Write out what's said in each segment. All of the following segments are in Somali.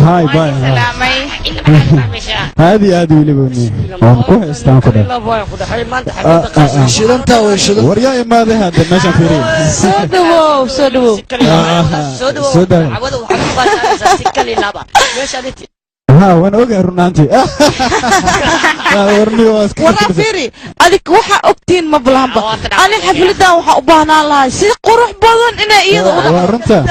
هاي باي هذه اللي بني كويس تمام كده شيلنتا وشيلنتا وريا ما هذا ماشي فيرين سودو ها وانا اوغا رنانتي ورني واسك ولا فيري اديك وحا اوكتين ما بلانبا انا حفلدا وحا وباهنا لها سي قروح بدن انا ايده ورنتا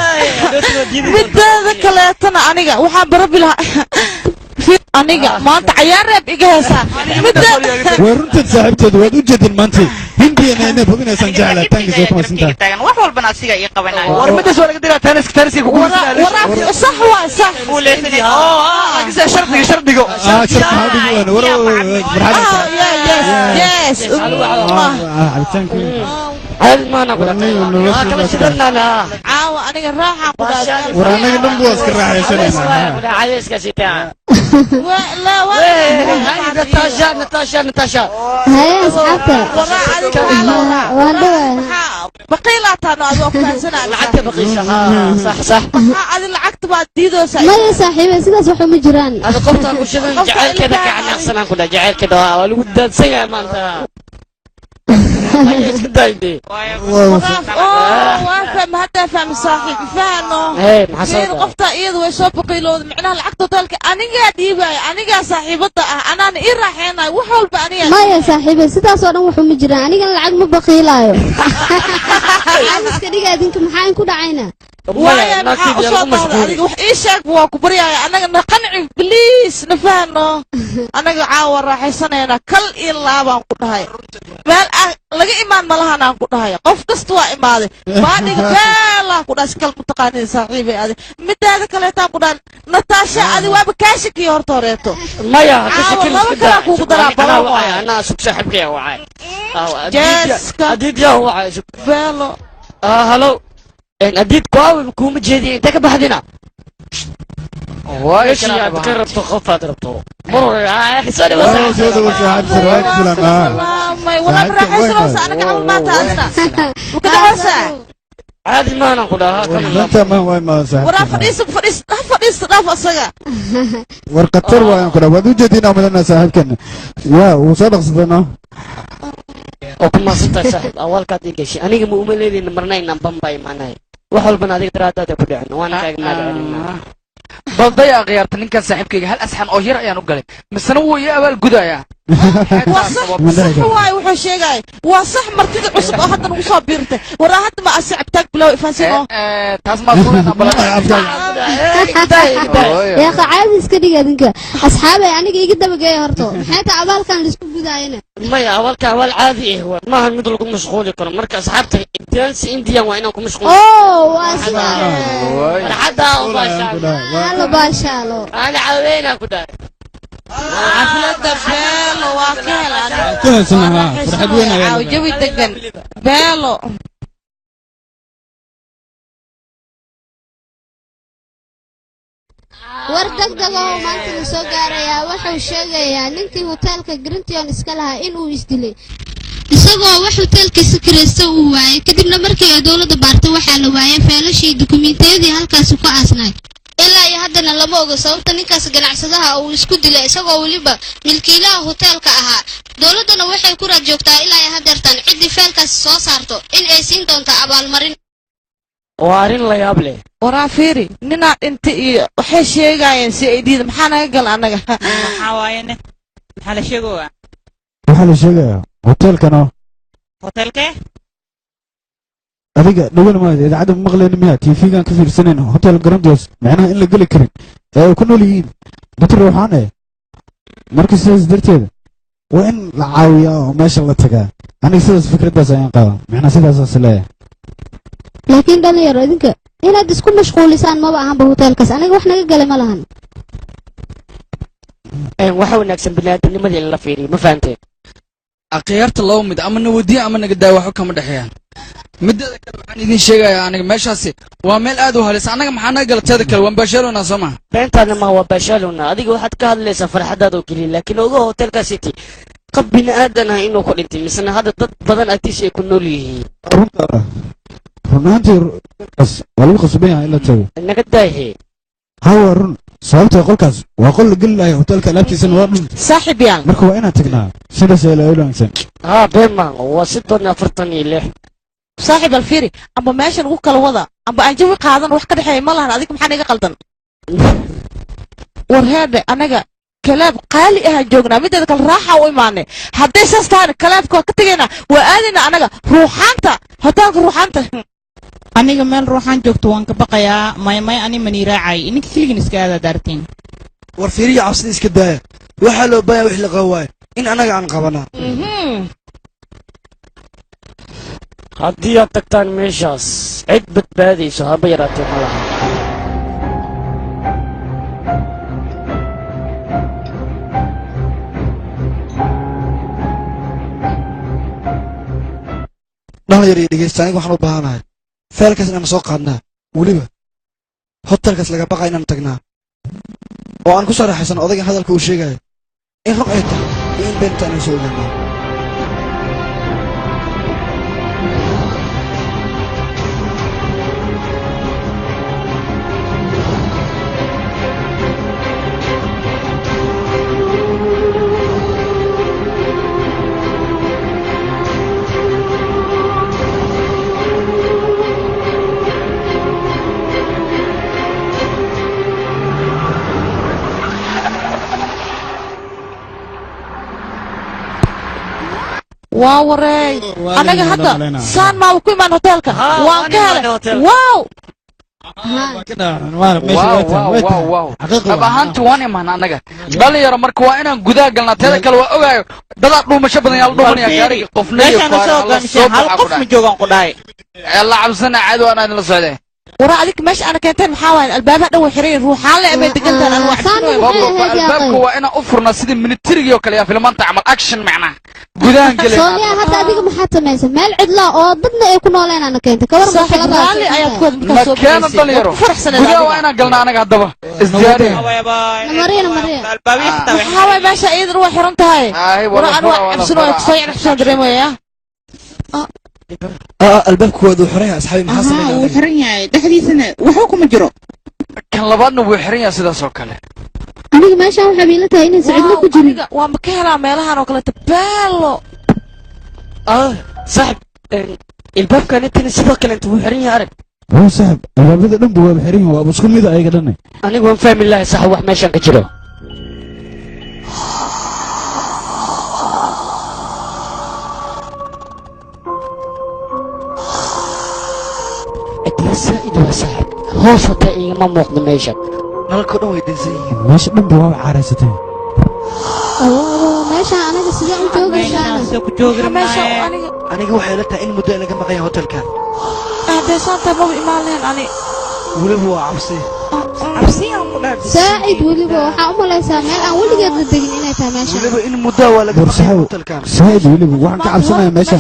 midada kaleetana aniga waxaan barabi lahaa aniga maanta ciyaar reeb iga heesaa ورنتا صاحبتي waad u jeedin maanta hindiina inay badinaysan jeclaa tangiis oo kuma sinta wax walbana asiga ii qabanay war midas wala diraa tanisi ku waraaf صح waa صح fuuleysay agisa shardigo shardigo wara yes cabitaanku هل ما نقول كم سيدنا لا عاو أنا راحة ورانا قدام بوس كراحة يسلم عايز كسيتها لا هاي نتاشا هاي أصحابك وراء بقيلة أنا أذوق سنة العكت بقيشة صح هذا العكت بعد ديدو ما يا صاحبي سيدنا صحوا مجران هذا قبطة وشذا جعل كذا كعن أحسن كذا جعل كذا والودة سيء ما أنت وافهم هذا فهم صاحب فهمه غير قفطة إيد ويشوف قيلود معناها العقد طالك أنا قاعد يباي أنا قاعد صاحبته أنا إيه راح هنا وحول بأني ما يا صاحبي سيدا صورنا وحو مجران أنا قاعد العقد مبقيلايو عامس كده قاعدين كمحاين كده عينا وايا maxaa u soo noqday adiga wax ii sheeg waa ku baryaaya anaga na qanci please na fahno anaga caawa raaxaysanayna kal iyo laabaan ku dhahay meel laga imaan malahan aan ku dhahay qof kasta waa imaaday baadhiga beela ku dhahay kal mutaqaaniin saaxiibay adi midaada kale taan ku dhahay Natasha adi waaba kaashikii horta horeeto maya kashikii kala ku daraa bala waay ana sug saaxibkay waay Jessica adid yaa waay beelo hello أديت قوي بكون جديد أنت كبحدنا. وايش يا بكرة تخفى تربطه. مرة حسوني بس. ما ولا براح يسوس أنا كمان ما تعرفنا. وكذا وسع. عادي ما نقولها. أنت ما هو ما صح. ورا فريس رافع صجا. ورقتر وين كنا ودو جدينا مثلنا صاحب كنا. وصدق صدقنا. وكما صدق صاحب أول كاتي شيء أنا كمؤمن لي نمرنا إن بمباي معنا وحول بناديك تراتا تبدأ وأنا كاي ما بضيع غيرت نكان صاحبك هل أسحن أو يرى يا نقول مسنو يا أول جدايا وصح واي وحش جاي وصح مرتين عصب أحد نوصل بيرته وراحت ما أسعبتك بلو فانسينه تسمع صوتنا بلا يا أخي عايز كده قاعدين أصحابي يعني جي جدا بجاي هرتو حتى عبال كان لسه بداينا ما يا أول عادي هو ما هنقول مشغول يكون مركز أصحابتي دانس إنديا وينكم مشغول واسمع حدا هلا باشالو أنا عوينا كده عفلة بيلو واكل أنا كل سنة فرحت وين وجوي دقن بيلو wardagdago maanta la soo gaaraya wuxuu sheegayaa ninkii hotelka Grintion iska lahaa inuu isdilay isagoo wax hotelkiisa kireysta uu waayay kadibna markii ay dawladda baartay waxa la waayay feelashii dukumeentiyadii halkaas ku aasnay ilaa iyo haddana lama oga sababta ninkaas ganacsadaha uu isku dilay isagoo waliba milkiilaha hotelka ahaa dawladdana waxay ku raad joogtaa ilaa iyo hadeertan cidii feelkaas soo saarto in ay siin doonto abaalmarin وارين لا يابله ورا فيري نينا انت waxay sheegayeen si ay diid maxaa naga gal anaga maxaa waayeen maxaa la sheegaa waxa la sheegaa hotelkana hotelke adiga dhawaan ma idaacada maqleen miyaa TV-gan ka fiirsaneen hotel Grandios macnaha in la gali karin ee ku nool yihiin dad ruuxane markii sidaas darteeda waa in la caawiyo meesha la tagaa aniga sidaas fikradaas ayaan qaba macnaha sidaas aslee laakiin dhalinyaro idinka inaad isku mashquulisaan ma baahan hotelkaas aniga wax naga galay ma lahan waxa wanaagsan bini'aadamnimadii la fiiriyo ma fahanteen akhyaarta loo mid ama nawadiye ama naga daa wax kama dhaxayaan midda kale waxaan idin sheegayaa aniga meeshaasi waa meel aad u halis anaga maxaa naga galteeda kale waan Barcelona Soomaa beentana ma waa Barcelona adiga waxaad ka hadlaysaa farxadaada oo kaliya laakiin ogo hotelka City qab bini'aadan ah inuu ku dhintay misna hada dad badan agtiisa ay ku nool yihiin runtii waa lagu qasban yahay in la tago naga daahe hawa run sababta qolkaas waa qol la geli lahay hotelka alaabtiisana waa dhun saaxiib yaan marka waa inaan tagnaa sidaas ay la ilaansan beema waa 46 saaxiib alfiiri amba meeshan ugu kala wada amba aan jawi qaadan wax ka dhaxeeya ma lahan adiga maxaa iga qaldan war heerde anaga kalaab qaali ah joognaa mideeda kale raaxa u imaanay hadday saas tahay kalaabka ka tagayna waa aadayna anaga ruuxaanta hotelka ruuxaanta aniga meel ruuxaan joogto waan ka baqayaa may ani mani raacay ininka keligiin iska aada daartiin war fiiriya cabsida iska daaya waxaa loo baayaa wix la qawaay in anaga aan qabanaa haddii aad tagtaan meeshaas cid badbaadayso haba yaraatee ma laha dhalinyar iyo dhegeysta aniga waxaan u baahanahay feelkaas inaan soo qaadnaa weliba hotelkaas laga baqa inaan tagnaa oo aan ku soo raaxaysan odaygan hadalka uu sheegayo in run ay tahay iyo in beenta inaan soo ogaanaa واوري انا هدا سان ما ku imaan hotelka waan ka helay wow dhab ahaanti waan imaan anaga dhalinyaro marka waa inaan gudaha galnaa teeda kale waa ogaayo dadaa dhuumasho badan yaa la dhuumanaya gaariga qofna iyo hal qof ma joogaan ku dhahay la cabsana caado aan idin la socday wara adig meesha ana keenteen maxaa waaye albaabaha dhan way xiran ruuxaan la amay degantaan aan wax albaabka waa inaan u furnaa sidii militariga oo kale yaa filmaanta camal action macnaa gudahan galay soonya hadda adiga maxaad samaysay meel cidla oo dadna ay ku nooleen ana keentay kawar marxaladaali ayaa ku markaa soo keena dhalinyaro gudaha waa inaan galnaa anaga haddaba isdiyaari mariina maxaa waaye meesha iyadana waa xiran tahay wara aan wax cabsano ay soo yacni dareemaya albaabku waa uu xiran yahay asxaabi maxaa sameeyay uu xiran yahay dhaxdiisana wuxuu kuma jiro kan labaadna wuu xiran yahay sidaas oo kale aniga meesha waxa biila tahay inay sicid ku jirin waa ma ka helaa meelahan oo kale tabaalo saaxib ilbaabkan intina sidoo kale inta wuu xiran yahay arag waa saaxib albaabada dhan waa xiran yihiin waa isku mid ayaga dhan anigu waan fahmi lahay sax wax meeshan ka jiro سائد وسائد هو فتاي ما موقد ميشا نالكو دون ويدنسين ماشي دنب waa caaraysatay meesha anaga sidee u joogaysaa meesha aniga waxay la tahay in muddo laga maqay hotelkan deesaanta ma imaaneen ani waliba waa cabsi aan ku dhaafay saaid waliba waxa u malaysaa meel aan weligeed la degin inay tahay meesha waliba in muddo waa laga maqay hotelkan saaid waliba waxaan ka cabsanayaa meesha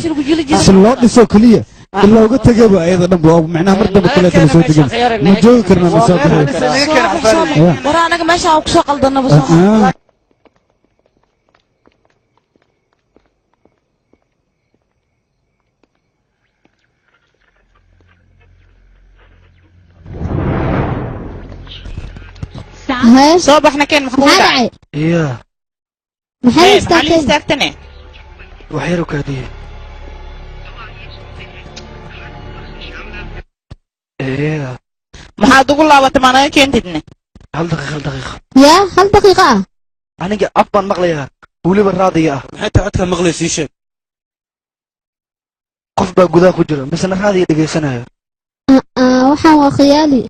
si loo dhiso kaliya ilaa uga tagaba ayada dhan waa macnaha mar dambe kale kala soo degan ma joogi karna ma soo baxay wara anaga meesha aan ku soo qaldanaba soo هاي صباحنا كان محمود هاي يا محل استاكتني وحيرك هذه ايه maxaad ugu laabatay maanaga keentidne hal daqiiqa يا هل دقيقة aniga af baan maqlayaa weliba raadiga ah maxay tahay codka maqlaysii sheeg qof baa gudaha ku jira misna raadiga dhegaysanayo waxaan waa khiyaali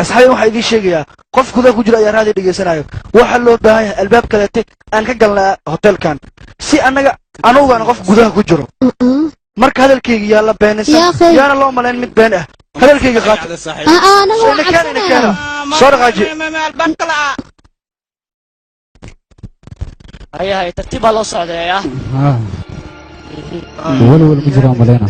asxaabi waxaa idiin sheegayaa qof gudaha ku jira ayaa raadiga dhegaysanayo waxaa loo baahan yahay albaab kaleete aan ka galnaa hotelkan si annaga anugaan qof gudaha ku jiro marka hadalkayga yaa la beenaysan yaana loo malayn mid been ah hadalkayga qaata anaga waa cabsanaya soo dhaqaaji هيا ترتيب على صعد يا ولا ما جرى مالنا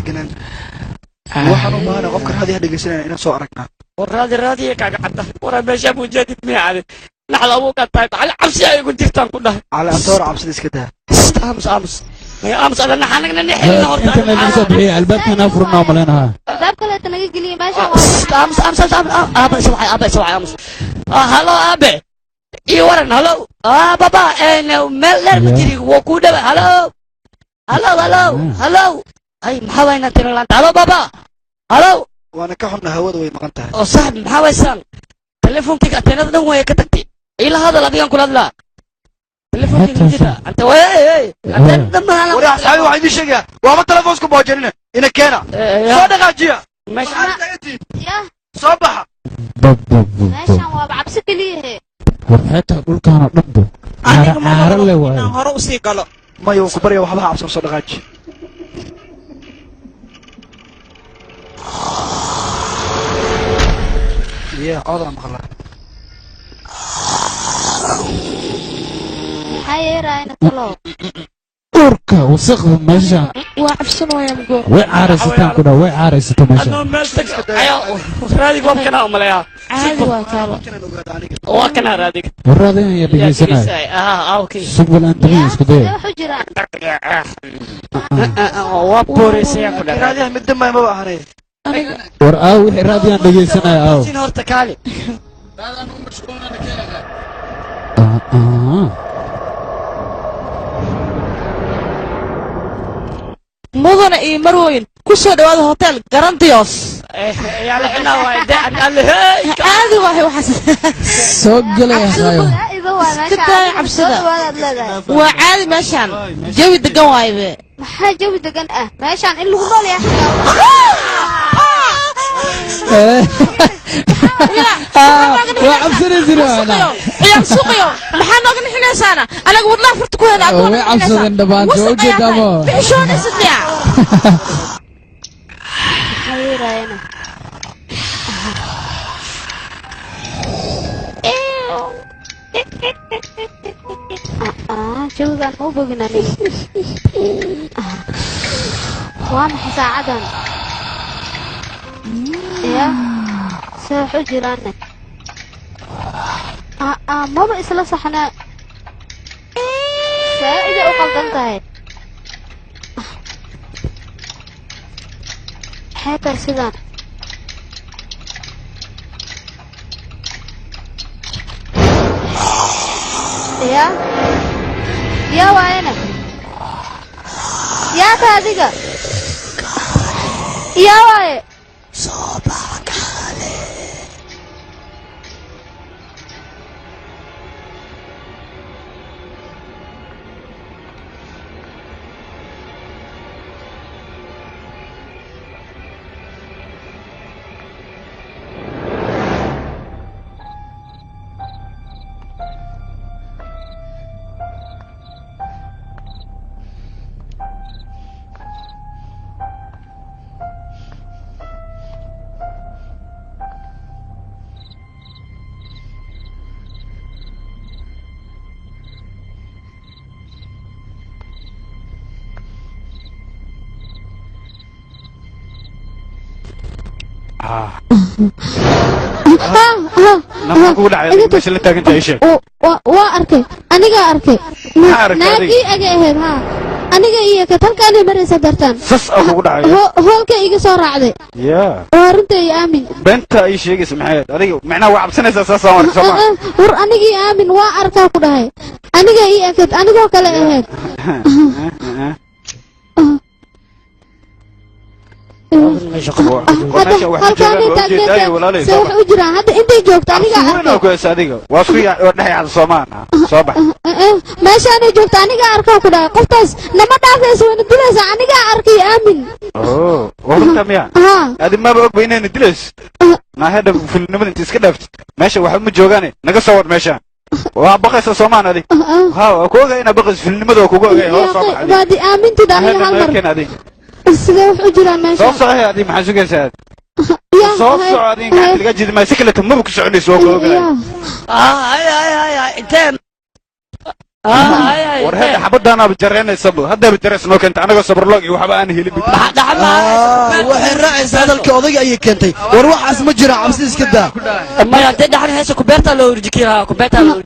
waxaan u baahanaa qofka raadiga dhegaysanaya inaan soo aragnaa والرادي كاك عدا ورا باشا ابو جديد ما عاد نحن ابوك طيب على عبسي اي كنت تفتن كلها على انطور عبسي iska daa امس يا أمس أنا حنقنا نحل انت ما اللي سبحي الباب هنا فرنا ملينها الباب كله تلاقي قلي ماشي أمس أبا سوعي أمس هلو أبي إيه ورن هلو بابا أنا ملر بتري وكودا هلو أي محاوي نتنلان هلو بابا هلو وانا كحنا هواد وي مقنتها صاحب محاوي سان تليفونك أتينا دم ويا كتبتي إيه هذا الذي ينقل هذا تليفونك جدا أنت وين أنت دم أنا ورا صاحبي واحد يشجع وما تلفونكم بوجرنا هنا كنا صدق اجيا ماشي يا صباح ماشي هو بعبسك ليه ورحتها اقول كان ضبه عار له واي hore usii galo ما يو كبر يا وحبها عبس صدق اجي يا عذرا مخلا هاي راينا كله urka wasaqda meesha waa cabsanooyaa mugo way caaraysataan ku dhaa way caaraysato meesha أنا ملتك أيوة رادي قوم كنا أمليها caadi waa taalo وكنا رادي waraadeen ayaa dhegeysanaya أوكي sugbal aan dagin isku daya wuxuu jiraa وابوريس يا كنا هذه من دم ما بحري war aaw wixii raadiyaan dhegeysanaya aaw سين هورتا كالي mudana iyo marweyn ku soo dhawaada hotel garantios يا لحنا وايد قال لي هاي caadi waahay waxaas soo galaya haayo كتاي عبسده waa caadi meeshaan jawi degan waaybe maxaa jawi degan ah meeshaan in lagu nool yahay waa cabsanaysin waana ciyaar suuqiyo maxaa nooga nixinaysaana anaga wadnaha furta ku hela way cabsadeen dhammaantood u jeedamo bixishoonaysadyaa هاي راينا جوزان مو بقناني وامحي ساعدا يا سوحو جيرانك ما بإسلا صحنا سائدة أقلدنتها حياتها سيدان يا وينك يا تاديكا يا واي صوبك علي نما ku dhacay meesha la taagan tahay sheeg waa arkay aniga arkay naagi aga aheed ha aniga iyo ka talkaan maraysa dartaan sas ugu dhacay hoolka iga soo raacday ya warintay aamin benta ay sheegaysa maxay adiga macna waa cabsanaysa saas aan warka sama war aniga aamin waa arkaa ku dhahay aniga iyo akad anigoo kale aheed wax u jiraan hadda intay joogto aniga arkay waa ku dhaxay Soomaaliya soo bax meeshaan ay joogto aniga arkaa ku dhahay qoftaas nama dhaafayso wayna dilaysaa aniga arkay aamin warta miya adi ma og baynayna dilays ma hada filnimada inta iska dhaaftid meesha waxa ma joogaan naga soo war meesha waa baqaysa Soomaaliya ha ku ogaa ina baqaysa filnimada kugu ogaa oo soo baxay baadi aamintu dhahay hal mar sidee wax u jiraan meesha soo saxay adi maxaa sugaysaa soo socodin ka laga jid ma si kale tambu ku soconayso oo ogaa هاي انت war hadda xabadaana bajareynaysa hadda bajareysno keenta anaga sabarlog iyo waxba aan helin waxay raacaysaa hadalka odayga ayay keentay war waxaas ma jira cabsi iska daa maya hadday dhaxan haysa kubeerta loo urjikiraa kubeerta loo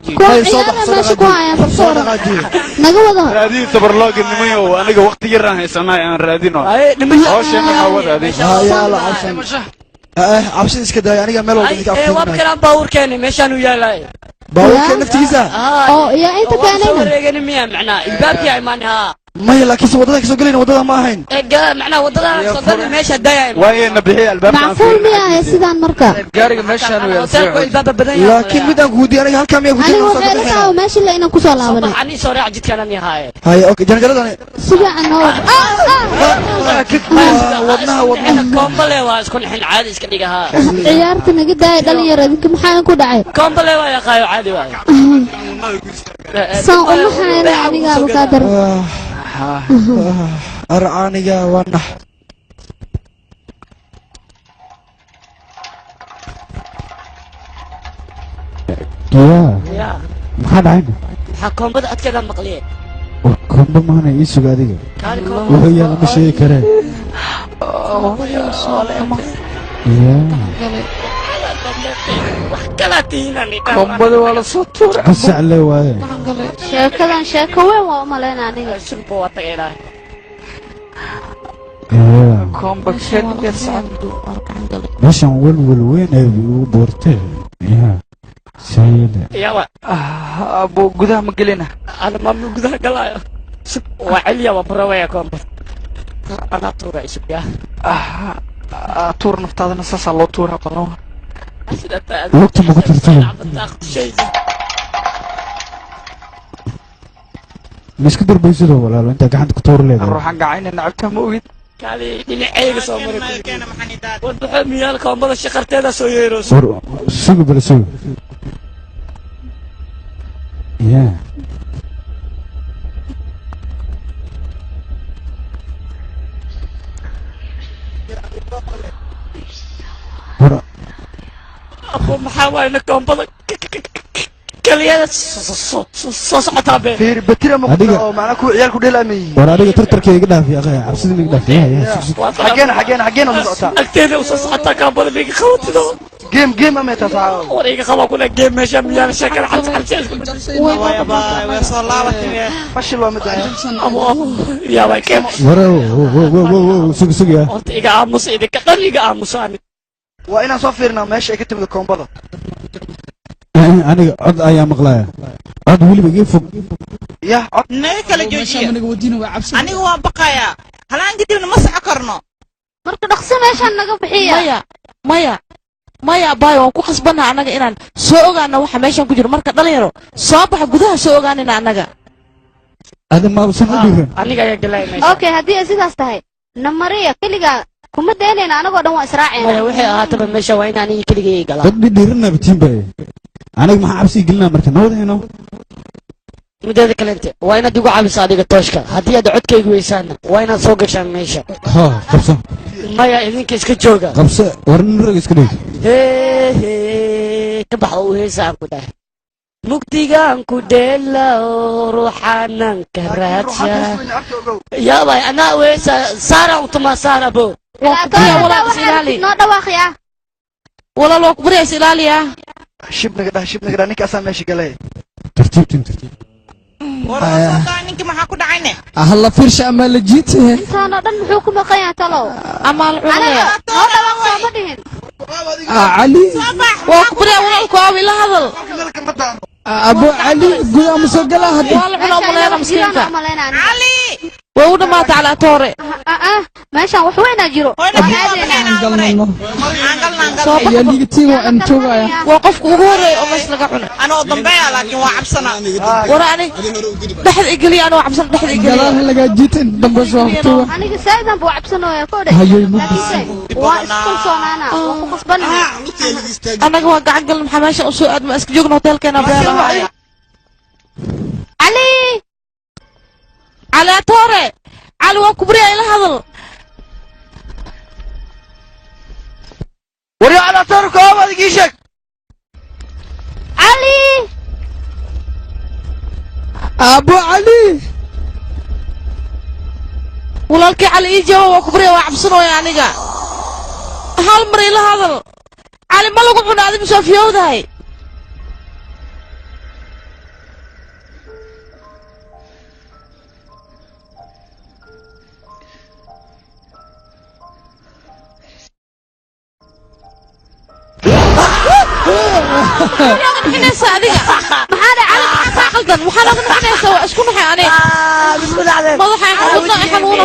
naga wada raadin sabarlog nimayo aniga waqti yar aan haysanaa aan raadino hawsheena hawada yaala cabsi iska daa aniga meel walba idinka afkiisana waa kalaan baawurkeena meeshaan u yaalay baawurka naftigiisa oo yaa inta keenayna wareegani miya macnaa ilbaabkii ay maanaha maya laakiin wadada ka soo galayna wadada ma ahayn macnaa wadada soo galay meesha dayay waayna bixi albaabka macquul miyaa sidaan marka gaariga meeshaan u yaal laakiin mid aan ku weydiiyay aniga halka miyaa ku aniga waxay la tahay meesha la inaan ku soo laabanay ani soo raac jidkana miyahay hay okay janjaradani sibiican oo wadnaha kombale waa isku nixin caadi iska dhigaha ciyaarta naga daay dhalinyaro idinka maxaa ku dhacay kombale waa yaqaayo caadi waa saan uma hayna aniga ka dar arcaaniga wana يا محل عينه حكم بدأ أتكلم مقلية كم بمعنى يسوق هذيك وهي لما شيء كره يا kombada waa la soo tuuray بس على واي sheekadan sheeko weyn waa u malaynaa aniga komba keliya ماشي ول وين ابي بورته يا سيدة abo gudaha ma gelina أنا ما من قدها قلايا وعليا وبرويا كومبا أنا طورة إسبيا tuur naftaadana saasaa loo tuura qalo وقت ما كنت تتكلم مش كدر بيزيد ولا انت قاعد كتور ليه ruuxan gacayna nacabta ma ogid كالي دينعيق سو مري ودحو ميال كومبا شقرتيدا سو ييرو سوق بلا سوق يا أبو محاولة كومبا كاليا صوصعتها بيه fiir batira ma oo macna ku ciyaal ku dheelaamay ورا adiga tartarkeyga dhaaf ya akhay cabsidina iga dhaaf xageena u socotaa agteeda usoo kaambada biga khawtido game ama tasaa wariga qaba kula game meesha miyaan shakal xalsa soo laabatay fashil waa mid يا باي كيف ورا سوق سوق يا horta iga aamus idinka dhan iga aamusaan waa inaan soo fiirnaa meesha ay ka timid koombada aniga cod ayaa maqlaaya cod weliba ii fog yah cod naga kala joojiya aniga waan baqayaa halaan kadibna ma saxo karno marka dhaqso meeshaan naga bixiya maya baay waan ku khasbannaha annaga inaan soo ogaano waxa meeshaan ku jiro marka dhalinyaro soo baxa gudaha soo ogaanina annaga ada ma usan u dhiiran aniga ayaa galay meesha okay haddii ay sidaas tahay namariya keliga kuma daynayna anagoo dhan waa israacayna maya waxay ahaataba meesha waa in aniga keligay galaa dad dhidhiirana batiin bay aniga maxaa cabsi gelinaa marka nawadayno mideeda kalente waa inaad igu caabiso adiga tooshka haddii aad codkaygu weysaana waa inaad soo gashaan meesha ha qabso maya idinka iska jooga qabso warnin rag iska dhig ka baxa u heesaan ku dhahay mugdigaan ku dheela oo ruuxaanan ka raadsha yaabay anaa weesa saara utuma saara bo noo dhawaaqya walaal waa ku baryays ilaaliya shib naga dhah ninka asaa meesha galay tartiib ninka maxaa ku dhacayne ahla firsha ama la jiite intaanoo dhan muxuu ku maqan yahay talow ama la cunaya noo dhawaaq sooma dhihin ali waa ku baryaa walaalku aawi la hadal abo ali gudaha ma soo galaa hadda waa la cunaa maleena miskiinka cali way u dhamaatay calaa toore meeshaan wax weynaa jiro yaa ligatiin waa aan joogaya waa qofka ugu horeeya oo meesha laga cunay anoo dambeeya laakiin waa cabsanaa wara ani dhexda igeliya anoo cabsan dhexda igeliya galaha lagaa jiiteen dambe soo haftuwa aniga saadan buu cabsanooya koodhe hayay waa iskulsoonaana waa ku qasbanaya annaga waa gacan galin maxaa meesha usoo aadma iska joogna hoteelkeena beelaha cali calaa toore cali waa kubriya ila hadal waryo calaa toore koobaad igii sheeg cali ابو علي walaalkii cali ii jawaab waa ku baryaa waa cabsanooya aniga hal mar ila hadal cali ma lagu cuna adi misoo fiyowdahay نحنسا adiga maxaa cali maxaa qaldan waxaa laga nixnaysa waa isku naxay aniga bismillah madaxa xanuuna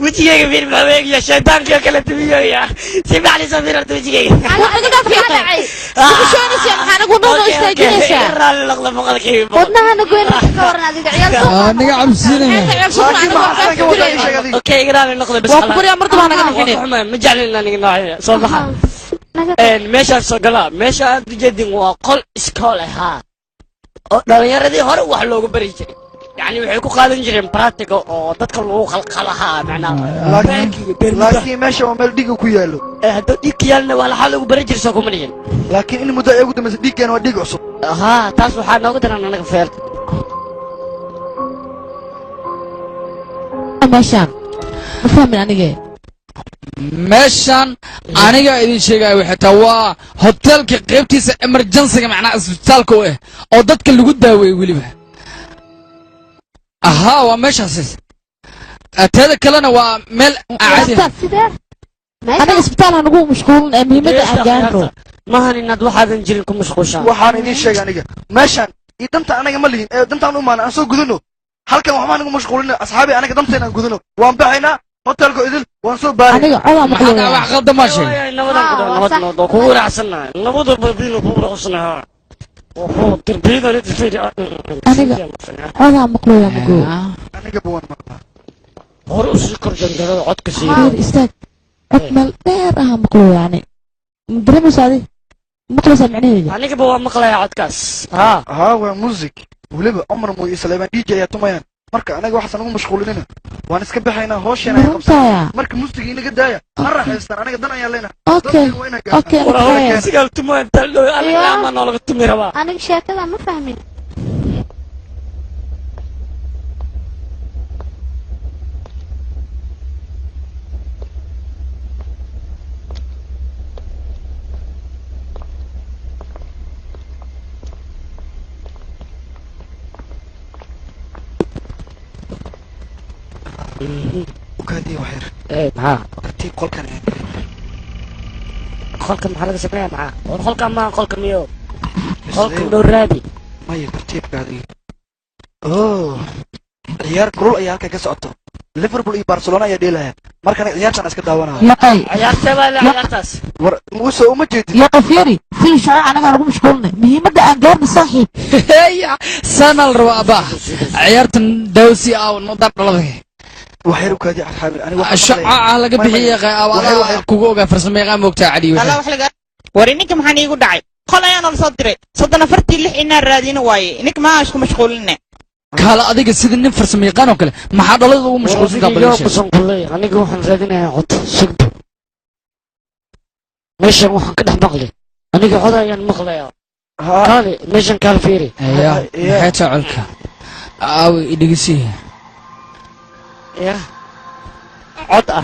wajigayga fiir maxaa ya shaydaanka kala tumiyo ya si macli safir wajigayga anaga dhaafiyay ishoonaysa maxaa nagu noo istaajinaysa raali laqla maqalkii wadnaha goyn ka waran adiga ciyaalka aniga cabsinaya okay raali laqla bas waa ku bariya martaba anaga nixinay ma jeclin aniga nooxay soo baxa meeshaan soo gala meesha aad ujeedin waa qol iskool ahaa oo dhalinyaradii hore wax loogu bari jiray yani waxay ku qaadan jireen practical oo dadka lagu qalqalahaa macnaha laakiin meesha waa meel dhiga ku yaalo hadduu dhiig ka yaalna waa laxaa lagu bari jiray soo kuma dhihin laakiin in muddo ay ugu dambaysa dhiiggeena waa dhiig cusub haa taas waxaa nooga daran anaga feerta meeshaan ma fahmin anige meeshaan aniga idin sheegaya waxay taa waa hotelka qaybtiisa emergencyga macnaha isbitaalka u ah oo dadka lagu daaweeyo weliba ahaa waa meeshaasi teeda kalena waa meel caadi aniga isbitaalka nagu mashquulin ee muhiimadda aan gaarno maahan inaad waxaadan jirin ku mashquushaan waxaan idiin sheegay aniga meeshaan iyo danta anaga ma lihin ee dantaan u maana aan soo gudano halkan waxbaan nagu mashquulina asxaabi anaga danteena aan gudano waan baxaynaa hotelka idil waan soo baaray aniga codaa maxaa wax qaldan ma sheeg nabadan nabad ku waraacsanaa nabada babiina ku waraacsanaa wuxuu tarbiyada fiiri aniga codaa maqlooya mago aniga buwan maqlaa hore u sii kor jandarada codka sii istaag cod meel dheer ah maqlooya yani dareemaysa adi maqlaysaa micnaheeda anigaba waa maqlayaa codkaas haa waa music weliba cumar mooy islamaan dj ayaa tumayaan marka anaga waxaan ugu mashquulinina waan iska baxaynaa hoosheen ay qabsan marka musiga inaga daaya ma raaxaystaan anaga dan ayaan leenahay okay okay sigaal tumaan taldo aniga ama noolaga tumi rabaa aniga sheekada ma fahmin وكادي وحير معاه ترتيب قول كان قولكم محلقة سمعها معاه والقولكم ما قولكم يو قولكم دور رابي ما هي ترتيب قاعد اوه عيار كرول عيار كا سocto ليفربول iyo برشلونة ayaa dheelaya markan ciyaartan iska daawanaa yaqay ciyaartay baa ciyaartaas war muuso uma jeedin yaqay fiiri fi shay anaga lagu mashquulnay muhiimadda aan gaarno saaxiib sanal raba ciyaartan dawsi ah oo noo dardhalay waxay rukaadi xaamil aniga waxa shaqaa laga bixiyay qaybada kugu ogaa farsameeyay moogta cadi Allah wax laga war ninka maxaan iigu dhacay qol ayaan la soo diray 34 inaan raadino waaye ninka ma isku mashquulinay kala adiga sida nin farsameeyay oo kale maxaa dhalada ugu mashquulsan ka balay aniga waxaan raadinayaa cod sugdo meeshan waxaan ka dhex maqlay aniga cod ayaan maqlayaa kaale meeshan kaal fiiri maxay tacolka aawi idhigisi يا عطأ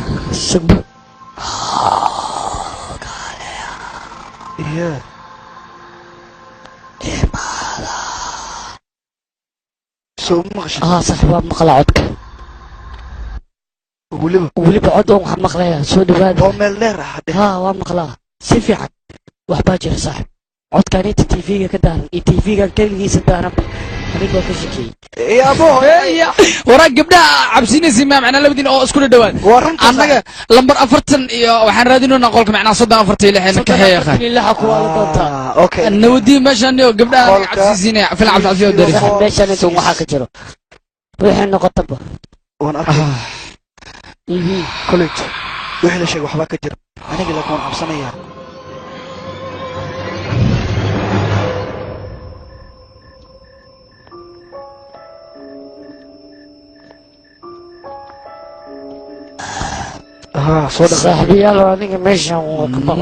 سب يا سو مغش صاحب مقلع عدك ولب عدو مقلع سو دباد ومال لير ومقلع سيفي عد وحباجر صاحب عد كانت تي في كدار تي في كان كلي سدار aniga ka shakay abo wara gabdha cabsinaysi ma macna labadin oo isku dhawaan anaga lambar 40 iyo waxaan raadinayna qolka macna 34 ka heeqa ilaha ku wala doonta okay nawdi meeshan iyo gabdha cabsiinay fil cabsi oo dari meeshan inta waxa ka jiro wixii noqotaba waan arkay college wixii la sheegay waxba ka jira aniga la koon cabsanaya صاحبي يلا aniga meeshan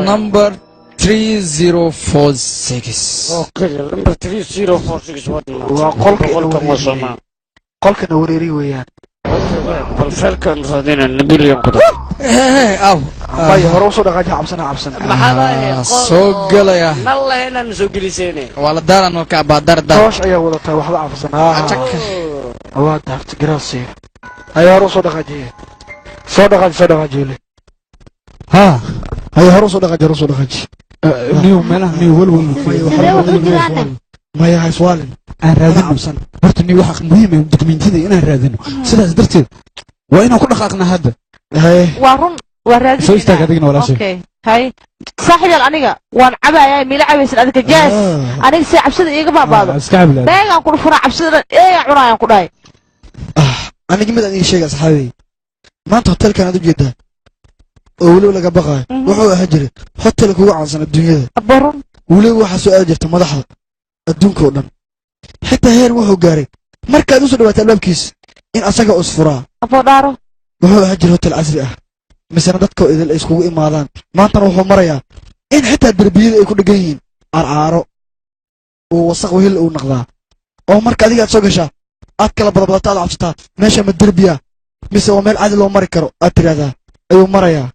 number 3046 okay number 3046 waa qolka ma soo qolkana wareeri weeyaan bal feelkan raadina nabilyan ku aw maya hore usoo dhaqaaji cabsan soo galaya nallaheenan soo geliseene waa la daaran oo ka baadar dar toosh ayaa wadataa waxba cabsan waa daafta garaasi ayaa hore usoo dhaqaajiye soo dhaqaaji ها هي هروس دقاج نيو مالها نيو ولول ما هي هاي سؤال انا رادين سن horta ni waxa muhiim ah documentida inaan raadino sidaas darteed waa inaan ku dhaqaaqna hadda waa run waa raadin soo istaag adigna walaashay okay hay saaxiib aniga waan cabaayay mila cabaysan adiga jaas aniga si cabsida iiga baabaado deegaan ku fura cabsida eeyaa cunayaan ku dhahay aniga mid aan ii sheegay saxaabay maanta hotelkan aad u jeedaa oo waliba laga baqayo wuxuu ahaa jiray hotel kugu caansan adduunyada waliba waxaa soo aadi jirta madaxda adduunka oo dhan xitaa heer wuxuu gaaray markaad usoo dhawaato albaabkiisa in asaga usfuraa afodhaaro wuxuu ahaa jiray hotel casri ah misena dadka idil ay iskugu imaadaan maantana wuxuu marayaa in xitaa derbiyada ay ku dhegan yihiin carcaaro uu wasaq wehel uu naqdaa oo marka adiga aad soo gashaa aad kala badabadata aad cabsataa meesha ma derbiya mise waa meel caadi loo mari karo aad tiraahdaa ayuu marayaa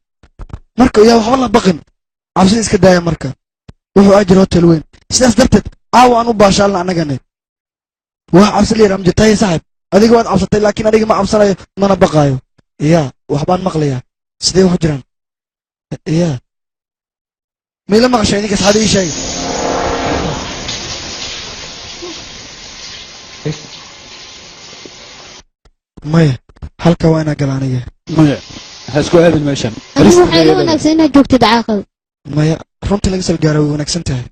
marka yaa waxba la baqin cabsida iska daaya marka wuxuu ajir hotel weyn sidaas darteed caawa aan u baashaalna annagane waa cabsi leeyahay amjatahay saaxib adiga waad cabsatay laakiin aniga ma cabsanayo mana baqaayo yaa waxbaan maqlayaa sidee wax jiraan yaa meela maqashay ninka saxaada ii sheegay maya halka waa inaa gala aniga maya hasku aadin meeshan anigu waxay la wanaagsan inaad joogtid caaqil maya runtii laga salgaara way wanaagsan tahay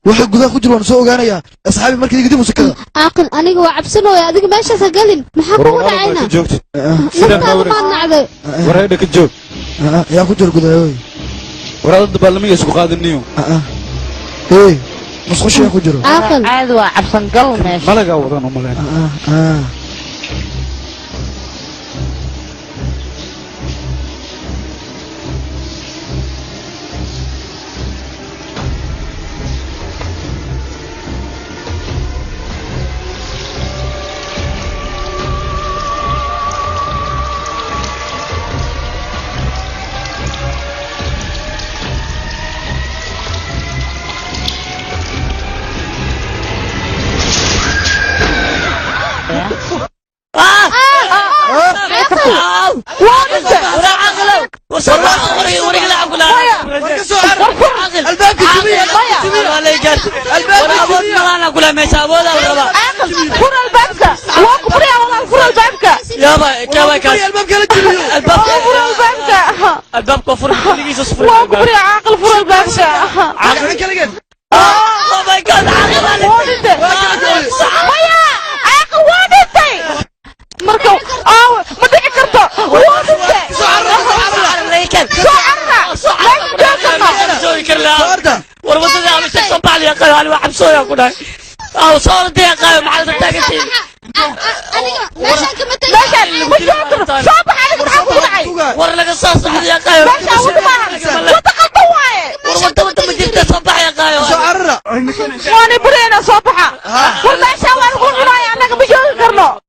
waxa gudaha ku jira waan soo ogaanayaa asxaabi markii dib u sakada caaqil aniga waa cabsanooya adiga meeshaas ha galin maxaa kugu dhacayna naftaada maad nacday wareedha ka joog yaa ku jira gudaha wey waraadada baarlamiga isku qaadiniyo musqusha yaa ku jiro caaqil caadi waa cabsan gal meesha malagaa wadan u maleen الباب كفر كل جيس صفر وكبر يا عاقل فر الباب عاقل كلجن اوه ماي جاد عاقل مايا عاقل وانتي مركو ما دعي كرتو وانتي سعرنا سوي كرلا وربطنا عم تصبح لي يا قايو انا واحد سوي اقول او صارت يا قايو مع التاكسي صبح عليك معاكم معي ورا لك الصاص يا قايو وانت ما جبت صبح يا قايو وانا برينا صبحة والله شاوى نقول معي انك بجوز كرلو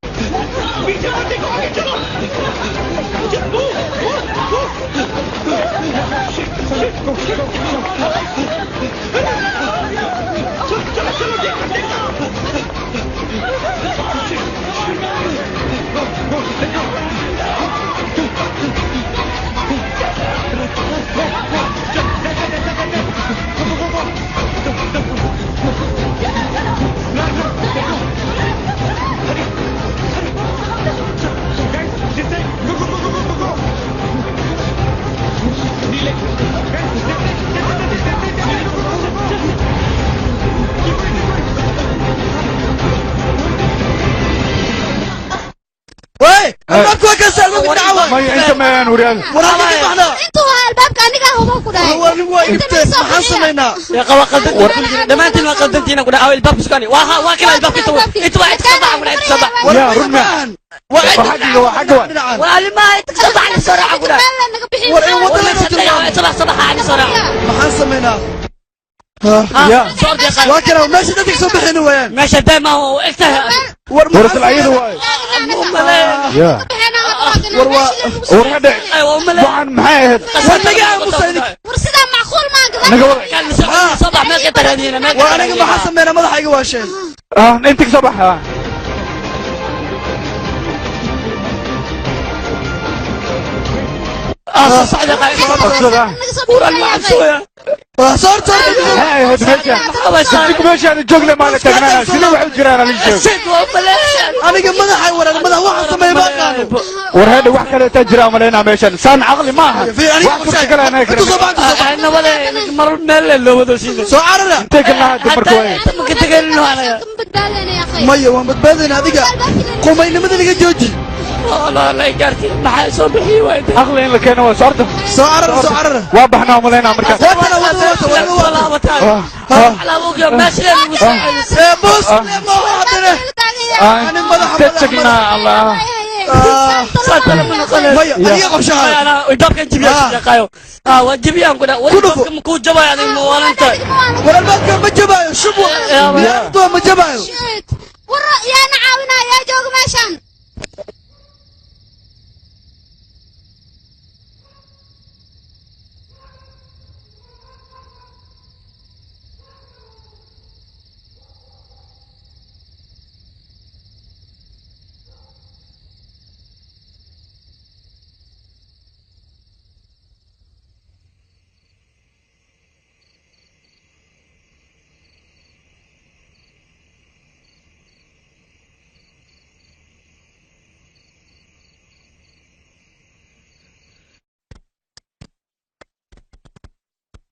الباب كويس الباب الدعوة ما انت ما نوريان انتوا الباب كانك هو كده هو انت ما حصلنا يا قوا قدمت دمانتي ما قدمتينا كنا او الباب سكاني وها واكل الباب انتوا واحد صباح ولا صباح يا رمى وحقوا ولا ما تصبح على الصراحه كنا صباح صباح على الصراحه ما حصلنا waa kana meesha dadka soo bixin weeyaan meesha dayma oo egtahay ورث العيد واي يا ورهدي وعن معاهد ورسدا معقول ما كان صباح ما قدر هذينا ما وانا ما حسمينا مدحيga waa shay انت صباح صعد قاعد ورا المعسويه صرت هاي هاد ماشي انا جوجله مالك تغنى شنو واحد جيران اللي جوج aniga madaxay waran madax waxa sameey ma qaano ورهدي wax kale tajira malena meeshan san aqli maaha wax kale ana انا ولا مر مال لو ودا شيء soo carara انت كلها دمرك وين ما كنت قال له انا بدبادنا يا اخي maya waan badbaadina adiga qumaynimada laga jooji والله لا يقارتي ما صبحي وايد aqli in la keeno waa sarta soo carara waa baxnaa malena markaas wadana على ابوك ماشي بص ما حدنا انا مدح تتكنا الله maya aniga qorshaha انا ودبك انت يا قايو وجبي ان كده ودبك مكو جبا يعني موالنت waralbaadka ma jabaayo shub waa ma jabaayo ورا يا نعاونا يا جوج ماشان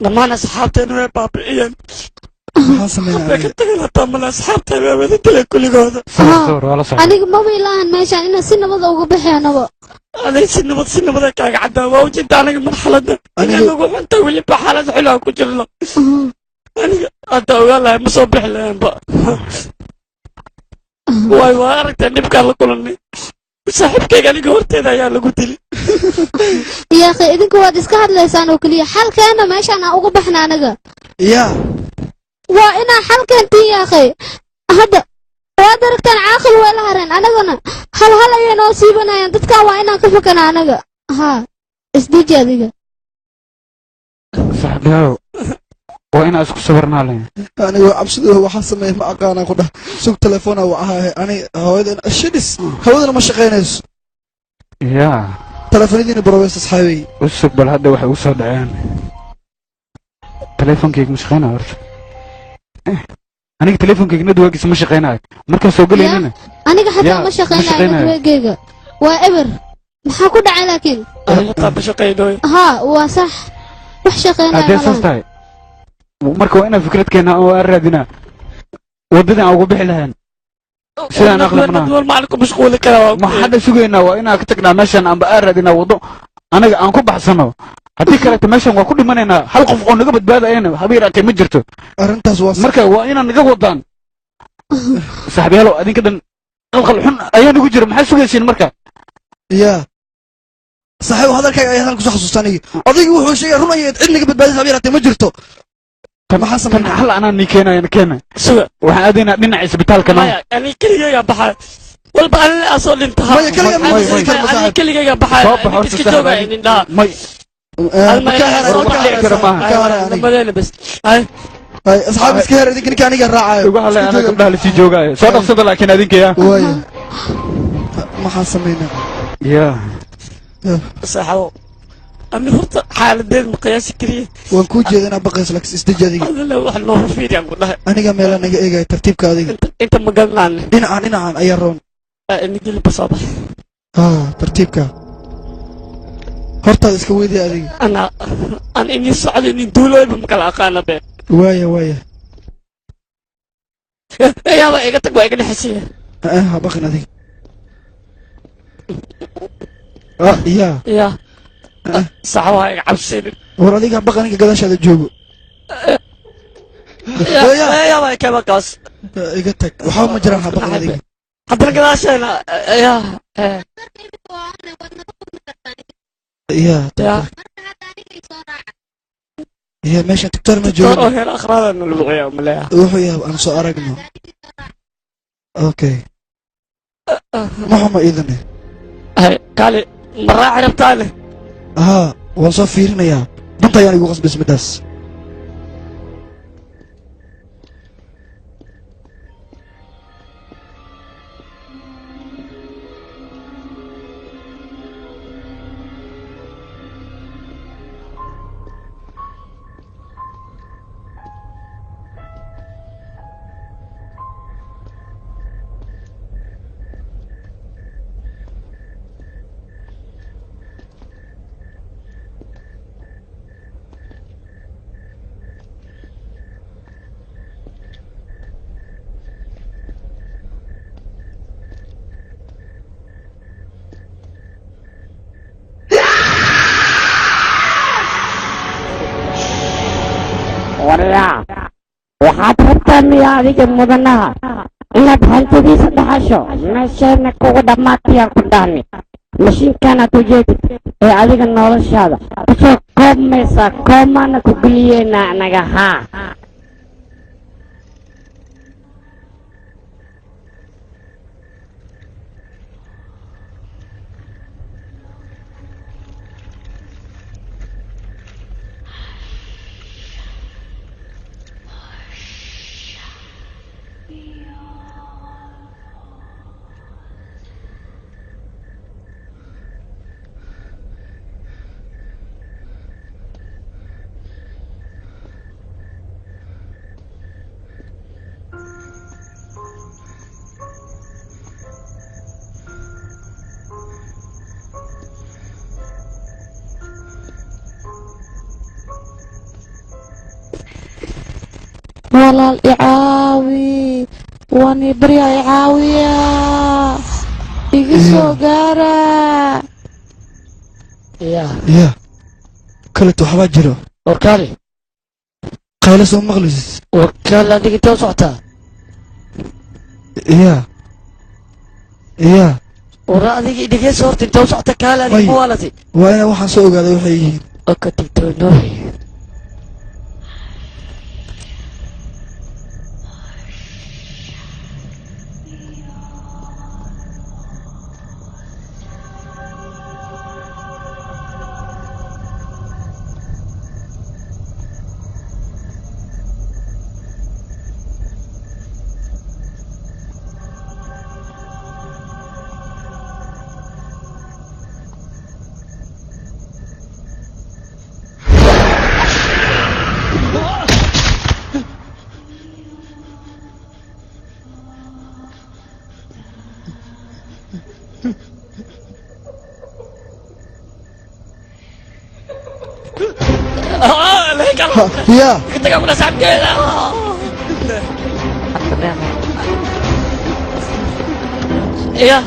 لما انا اصحابتي انا بابعين maxaa sameynaa كنت قلت طمن اصحابتي ما بدت لك كل هذا aniga ma wiilahan meeshan ina si nabad uga bixeenaba انا سنبض كاغ عدا وجدت انا مرحله انا لو انت ولي بحاله حلوه كجرنا انا انت والله ما صبح لين بقى واي وارك نبقى لكلني صاحبكي قال لي horteeda ayaa lagu dili يا اخي idinku waad iska hadlaysaan oo kaliya xalkeena meeshan aan uga baxna anaga ya waa ina xalkeentii ya akhi hadda waad aragtaan caaqil wala haran anagana hal ayay noo siibanayaan dadka waa inaan ka fakana anaga ha isdiji adiga saxbiyo waa inaa isku sabarnaa leen aniga cabsidu waxa sameeyay ma aqaana ku dhah sug telefoon oo ahaa ani hooyada shidis hawadana ma shaqeynayso ya telefoonadiina barwees asxaabay usug bal hadda waxay u soo dhaceen telefonkeyga ma shaqeynayo horta aniga telefonkeyga nadwaagiisa ma shaqeynayo markaa soo gelaynana aniga xataa ma shaqeynayo nadwaageyga waa eber maxaa ku dhacay laakiin aniga ma shaqeynayo ha waa sax wax shaqeynayo hadee saas tahay marka waa inaan fikrad keenaa oo aan raadinaa wadadii aan ugu bixi lahayn sidaan aqlamnaa dul maalku mashquul kara ma hadda sugaynaa waa inaan ka tagnaa meeshan amba aan raadinaa wado anaga aan ku baxsano haddii kaleeto meeshan waa ku dhimanaynaa hal qof oo naga badbaadayana habiiraatay ma jirto arrintaas waa marka waa inaan naga wadaan saaxiibyaalow adinka dhan qalqal xun ayaa nagu jira maxaa sugaysiin marka ya saaxiib hadalkayga ayaan ku soo xasuustanay adigu wuxuu sheegay run ayaad cid naga badbaadaysa habiiraatay ma jirto maxaa sameynaa hal anaa ni keenayan keena suga waxaan aadaynaa dhinaca isbitaalka maya ani keligayga baxay walba ani asoo dhintaa maya kaliya ma ani keligayga baxay soo baxo iska jooga indhaa may madeena bas ay asxaab iska heer idinka ninka aniga raacayo ugu hadlay anaa gabdhaha lasii joogaayo soo dhaqsada laakiin adinkaya waaya maxaa sameynaa ya saxaabo أنا هرت حال الدين مقياس كريه. وانكو جيدنا بقيس لك استجادي. هذا لو واحد نور فيدي أقول لها. أنا جميل أنا جاي ترتيب كذي. أنت مقلنا عنه. إنا عن أيرون. إني قلي بصابة. ترتيب كا. هرت هذا سكوي دي هذه. أنا إني صعد إني دولة بمكان أقانا به. وايا. يا با إيجا تقوى إيجا نحسيه. بقينا ذي. يا. صعوة عبسين وراديك بقى قداش هذا الجوب يا باي كما قاس يقتك وحاول مجراها بقى هذيك حتى قداش انا يا يا ماشي دكتور ما دكتور جوي هنا أخراج إنه البغية ملاها روحوا يا أنا سو أرقنا أوكي ما هم إذن هاي قال مرة عرفتاني ها وصفيرنا يا دمت يعني يقص باسم داس وريا waxaad rabtaa miyaa adiga mudanaha inaad hantidiisa dhaxasho meesheena kugu dhammaatayaan ku dhahni mashiinkaanaad ujeedid ee adiga noloshaada kusoo koobmaysaa koomaana ku geliyeena anaga haa walaal icaawi wani barya icaawiya iga soo gaara يا كلت وحبا جرو warkaali قايلة سو مغلس warkaali adiga intee u socotaa يا wara adiga idhigeysa horta intee u socota kaale adiga ma waalatay وانا waxaan soo ogaaday waxay yihiin oo ka digtoonooy يا kita nggak pernah sakit iya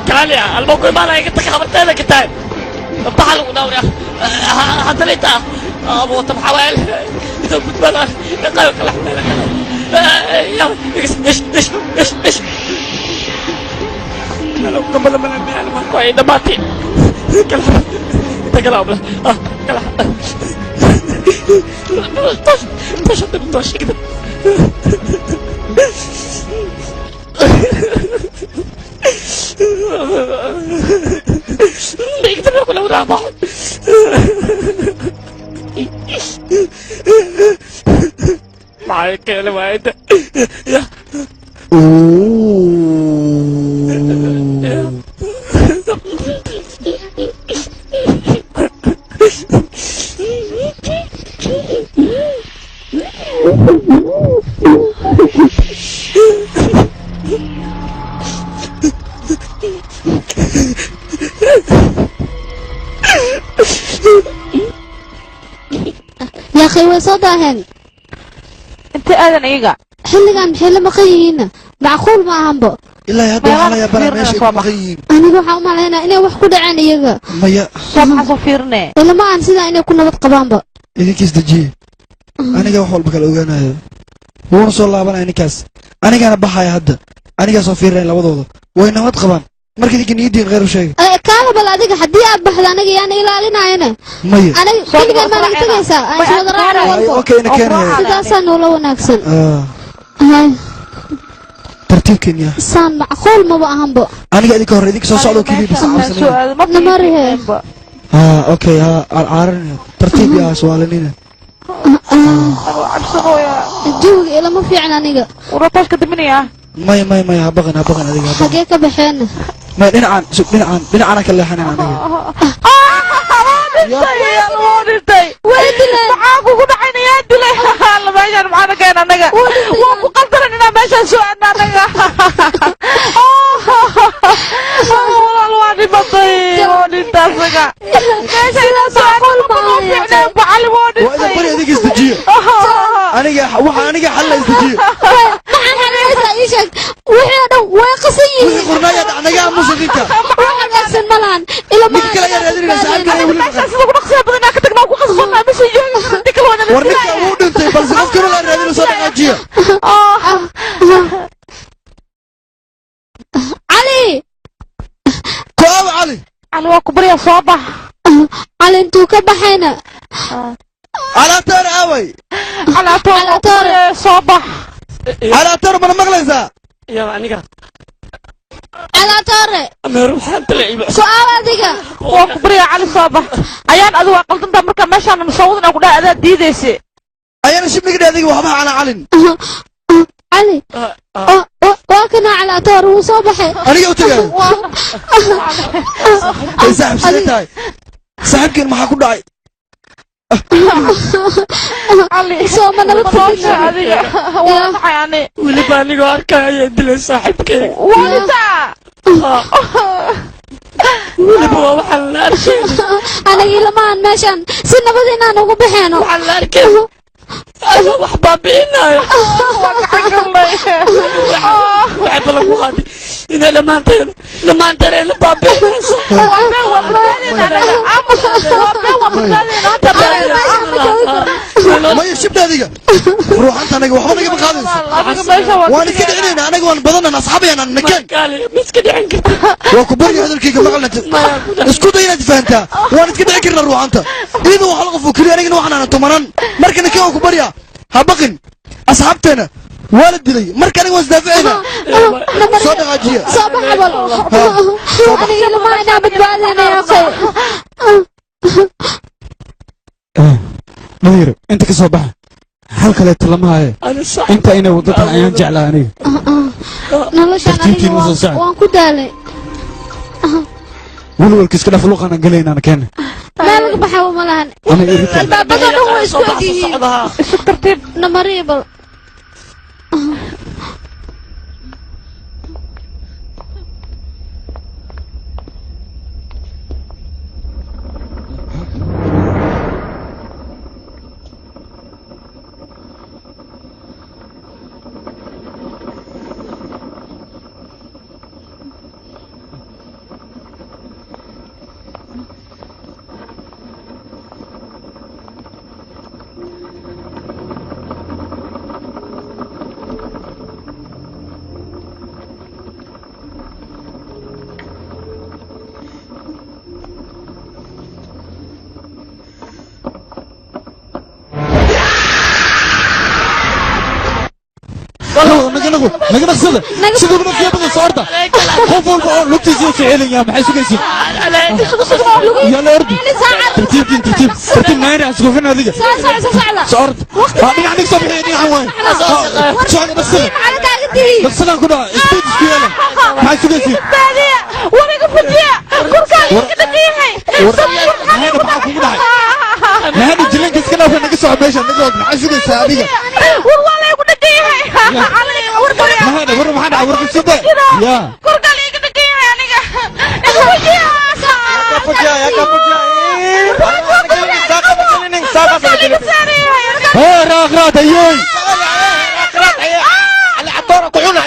kalian ya الموقع mana kita kabartana kita بحال ودور حتى ليتا ابو طب حوال اذا كنت بقى يقايق لحنا يا ايش لو قبل من المال ما كوي ده ماتي كلام انت كلام كلام طش كده نقدر نقول ورا بعض معاك كلام واحد يا يا أخي وصدهن انت aadan iyaga xilligan maxay la maqan yihiin macquul ma ahanbo ilaa hadda waxaa laga baraa meeshay ku maqan yihiin aniga waxaan u malaynaa inay wax ku dhaceen iyaga maya soo maxaa soo fiirne ilama aan sidaa inay ku nabad qabaanba idinkiis dejiye aniga wax walba kala ogaanayo wuuna soo laabanaya ninkaas anigana baxaya hadda anigaa soo fiirinayn labadooda way nabad qabaan markii idinka niyadiin khayr u sheegay kaala bal adiga haddii aad baxdo aniga yaan ilaalinayana maya aniga keligaa ma naga tegaysaa aan iswada raacna walbo okay ina keenaya sidaasaa noola wanaagsan tartiibkeen yaa saan macquul maba ahanbo aniga idinka hore idinka soo socdo keliya bis namarihe okay caaran tartiib yaa su'aalanina jawiga ilama fiicna aniga urataashka diminaya maya ha baqan adiga xagee ka baxeen maya dhinacaan ka leexanan aniga maxaa kugu dhacayna yaa dilay meeshaan maxaana keen anaga waan ku qaldaran inaa meeshaan soo aadna anaga walaal waa dhimatay waa dhinta asaga meeshaan soo aadna bacali waa dhintay waa idan bari adiga isdejiyo aniga xal la isdejiyo maxaan xalaysaa ii sheeg wixii dhan way qasan yihiin wixii qornaaya dhacnaga muslimiinta wanaagsan ma lahan ilama mid kale ayaa raadinaysa halkan ay weli meeshaan sida ku dhaqsiya badan inaa ka tagna ku qasbanaa meesha jooga inta kale waa war ninka wuu dhintay balse qof kale la raadinayo soo dhaqaajiya cali koob cali waa ku baryaa soo bax cali intuu ka baxayna calaatoor aaway calaatoor soo bax calaatoor mana maqlaysaa يا aniga calaatoore ameer waxaan talaciib su'aal adiga waa ku baryaa cali soo bax ayaan adigu waa qaldantaa marka meeshaan musawwadna ku dhahay adaa diidaysa ayana shibniga adiga waxba ana calin cali waa kana calaatoore wuu soo baxay aniga u tagay ay saaxib sidee tahay saaxibkeen maxaa ku dhacay علي سوما نبت هذه واضحة يعني ولي بانيغو أركايا دلي صاحبك واضحة ولي بوا وحال أركايا أنا إلمان ماشان سنة بدينا نوغو بحينو وحال أركايا أنا وحبابينا وحب لك وغادي إذا لما أنت رأي بابينا ما يشبنا هذيك روح أنت أنا وحنا نجيب خالص وأنا كده علينا أنا وأنا بدنا أصحابي أنا مكان مسكين عنك وكبر هذا الكيك مقلنا اسكت هنا تفهمتها وأنا كده أكرنا روح أنت إذا وحلقة فكري أنا جنوا أنا تمرن مركنا كيو كبر يا هبقين أصحابتنا والد لي مركنا وزدافعنا صدق أجيا صباح بل أنا إلمان أنا بتبادلنا يا أخي نذير انت كصباح هل كلت لما هاي انت اين وضعت ايام جعلاني نلشان انا وان كدالي ولو كيس كده فلوق انا قلينا انا كان مالك بحاول ملهن انا اريد الباب ده هو اسكتي ترتيب نمريبل نقدر نصير سيدو بنا فيها بنا صورته خوفوا البعون لوكتي زيو سعيلين يا محي سوكيسي يلا اردو ترتيب نايري اسكوفين هذيك صورت هذيك عندك صبحي يدي عوان صورت بس بس انا كنا اسبيد سكيالا محي سوكيسي وريك فجيع كركا كده فيها هذا بقى فوق داعي نهدي جلين كيس كنا في نقص عبيشة نقص محي سوكيسي هذيك والله لا يكون دقيقة ما هذا ورا ما هذا ورا السيدة يا كركا لي كده دقيقة يعني راغرات ايوي على عطارة كحولة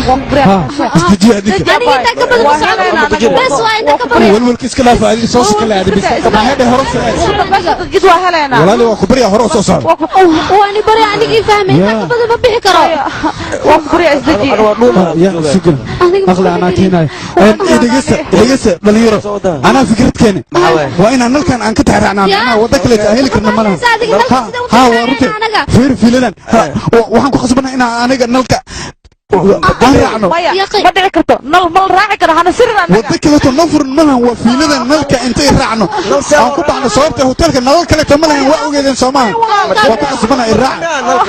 اسكجي هذيك aniga intaa ka badan u socdo bes waa intaa ka badan والولك اسكلا فادي صوص كلا هذه بس ما هذا هرس jid waa heleena ولا هو كبريا هرس صوص waani bari anigii fahmay intaa ka badan ma bixi karo waa ku bari isdaji يا شكرا اغلى انا تيناي دغيسه دليرو انا فكرت كاني وين انا كان ان كتحرعنا انا ودك لا تاهل كرنا مالها ها ورته فير فيلان waxaan ku qasbanaa in aniga nalka ma dhici karto nal mal raaci karo hana sirin anaga wada kale to nafur malahan waa fiilada nalka intay raacno aan ku baxno sababta hotelka nalal kale to malahan waa ogeedeen Soomaaliya waa ku qasbanaa in raac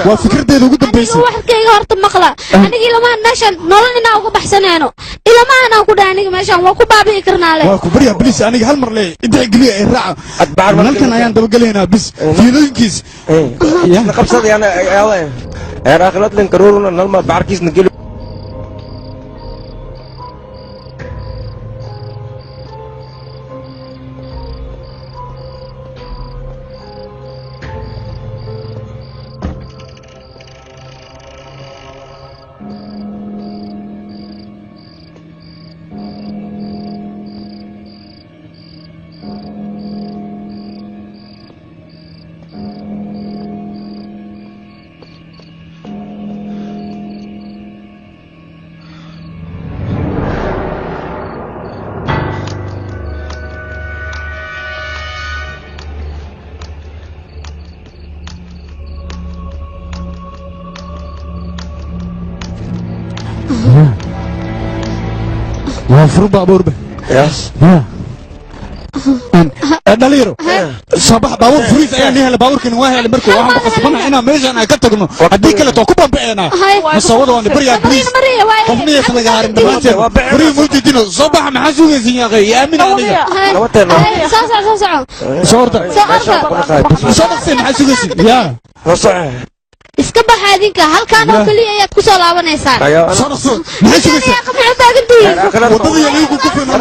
waa fikradeedu ugu dambeysay waxkayga horta maqla aniga ilama meeshan nolol inaa uga baxsaneeno ilama aan ku dhahay aniga meeshan waa ku baabi'i karnaa le waa ku bariya bilis aniga hal mar leey inta galiya ay raac nalkan ayaan daba galeynaa bis fiilooyinkiis ya qabsaday ana ay akhirad lan karuruna nalma baarkiis nagel وفروا بابور به يس دليرو صباح بابور فريز ايان ليها بابور كان واهل مركو waxaan ku qasbanaa inaan meeshan ay ka tagno hadii kale to ku bambeena masawada waan bariya bariis qofniya laga harin dhamaanteed bariis multidino صباح maxaa sugaysan yaaqay yaamin aniga soorta maxaa sugaysan yaa iska baxa adinka halkaan oo kaliya ayaad ku soo laabanaysaa maxaa sugaysan wadada yaliigu ku filan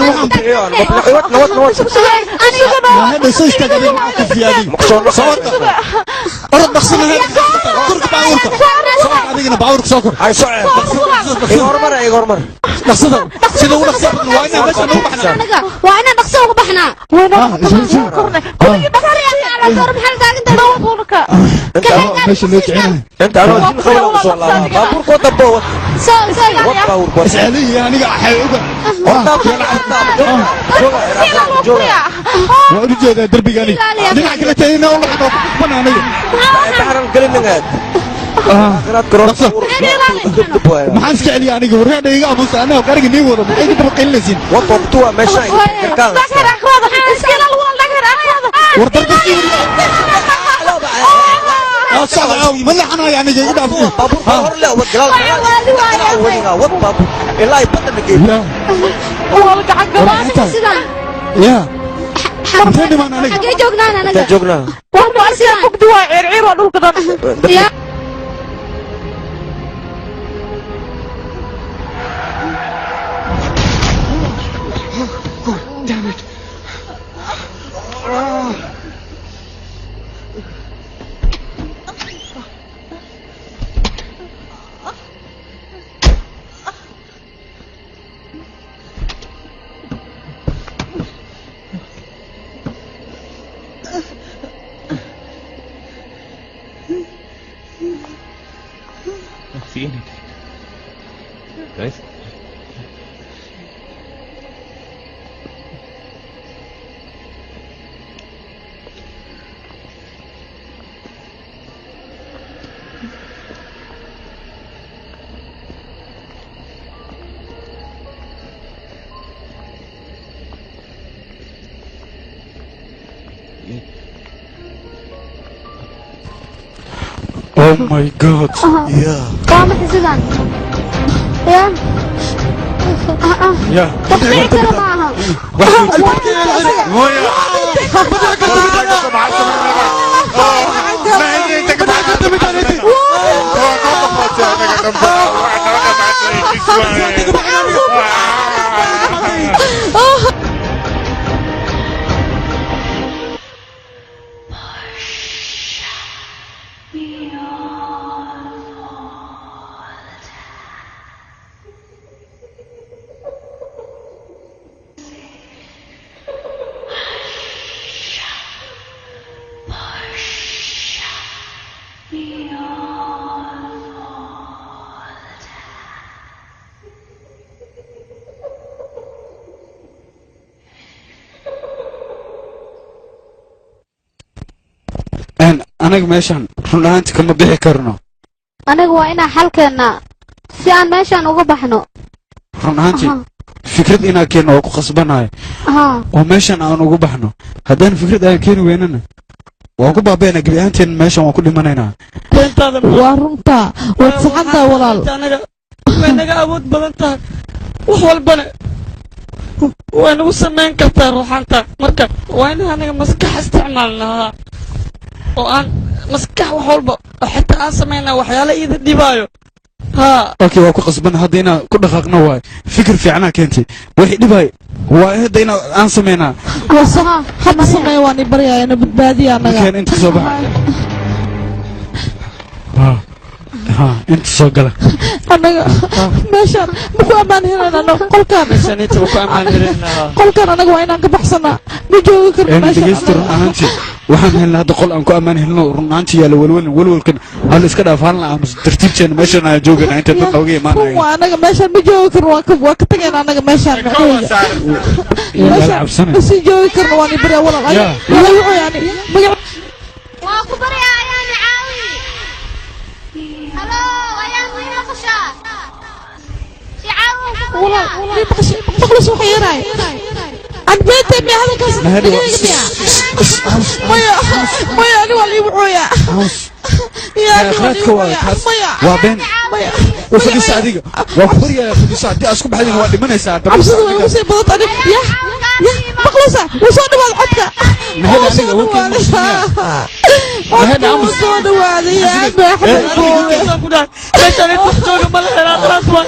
ما هذا سوي استقبل معك في هذه صورت أرد بخصنا كرك باورك صور هذه باورك سكر هاي صعب إيغور مرة نقصده سيدا ونقصه وانا بس نوبحنا وانا نقصه وبحنا ماشي ليك عينه انت انا خير وصل الله باورك وطبوه اسالي يعني حيوقع ورجع دربي قالي دينك لا تينا والله انا انا بحر قلنا maxaan iska celiya aniga warheedha iga aamusa anaga qariga nii wada maxay ka baqaynaysiin waqtuwa meesha war darbisi صعب ملحنا يعني جاي يدافع بابور لا وجلال ولينا وبابور إلا يبطل نجيب لا والله حق يا حمتني ما أنا حق جوجنا أنا جوجنا والله أصير فوق دواء عير ونقول كذا يا فيني كويس Oh my god. Yeah. قامت السودان. يا. يا. تخيل كده معها. anaga meeshan run ahaantii kama bixi karno anaga waa inaan xalkeennaa si aan meeshaan uga baxno run ahaantii fikrad inaan keenno oo ku qasbanahay oo meeshan aan uga baxno haddaan fikrad aan keeni weynana waan ku baabeena gebi ahaanteen meeshan waan ku dhimanaynaa waa runtaa waad saxantaa walaal way naga awood badan tahay wax walbana way nagu samayn kartaa ruuxaanta marka waa in anaga maskax isticmaalnaa oo aan maskax wax walba oo xitaa aan samaynaa waxyaala iida dhibaayo اوكي waa ku qasban hadda inaan ku dhaqaaqno waay fikir fiicnaa keentay wixii dhibay waa hadda inaan aan sameynaa hadda sameeyo waan ibaryaayana badbaadiya anaga keen inta soo baxa انت soo gala anaga meeshaan ma ku ammaan helayna qolkaan meeshaan inta ku ammaan helayna qolkaan anaga waa inaan ka baxsanaa ma joogi karno meeshaan ahaantii waxaan helnaa hadda qol aan ku ammaan helno run ahaantii yaala walwalkan hal iska dhaafaan la aamus tartiibteena meeshaan aan joogana inta dad looga imaanayo waa anaga meeshaan ma joogi karno waa ka tagayna anaga meeshaan meeshaan ma sii joogi karno waan ibaryaa walaal ayaa wuxuu yani magac waa ku baryaa ayaan caawi halo ayaan wayna qashaa والله بخلص وحيراي عن بيتي مي هذا كاس مايا انا واللي وعويا يا اخواتك وبين وفدي سعديقه وكبريا فدي سعدي اسكو بخدين waa dhimanaysaa absada way u sii badan ya بخلص وصاد واد عدك نهد aniga wakiin نهد عمس وصاد واد يا احمد meeshaan inta jooga ma leeyahay rasma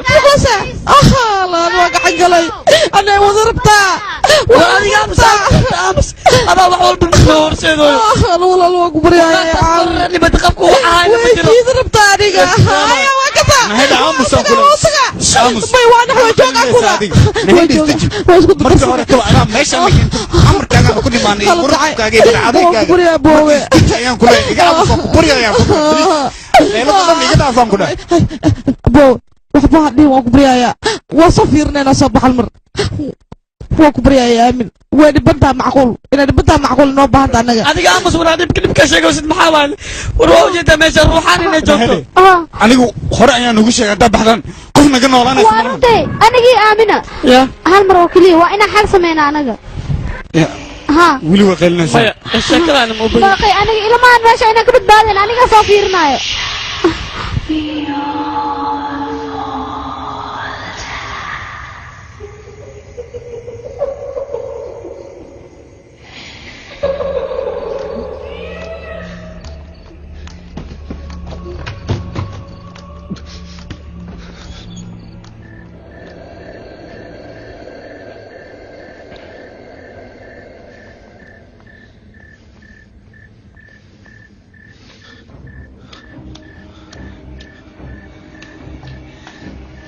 بخلص لا انا واقع قلي انا وضربتها وadiga amsa aba wax walba noo horseedo انا والله لو اكبر يا عم اللي بتقفكوا waxaa ما ضربتها aniga هيا وكذا نهد عمس عمس ما وانا وجهك marka hore to ana meesha amarkaaga ku dhimaanay qurxkaaga iyo cadayga buriya boowe ayaan kula iga afo buriya ayaan ku leelo badan iga dhaafan ku dhaay boo waxba hadii waan ku buriyaa waa soo fiirnayna soo baxal mar waa ku buriyaa aamin waa dhibanta macquul ina dhibanta macquul noo baahanta anaga adiga amas wala dibka sheegaysid maxaa waay war waa jeeda meesha ruuxaan inay joogto anigu hore ayaan ugu sheegay dad baxdan qof naga noolaanaysa waa runtii anigii aamina hal mar oo kaliya waa inaan xal sameynaa anaga wili waa qeelinaysaa sheekadaan ma ogola baaqay aniga ilmaan meesha inaan ka badbaadin aniga soo fiirinayo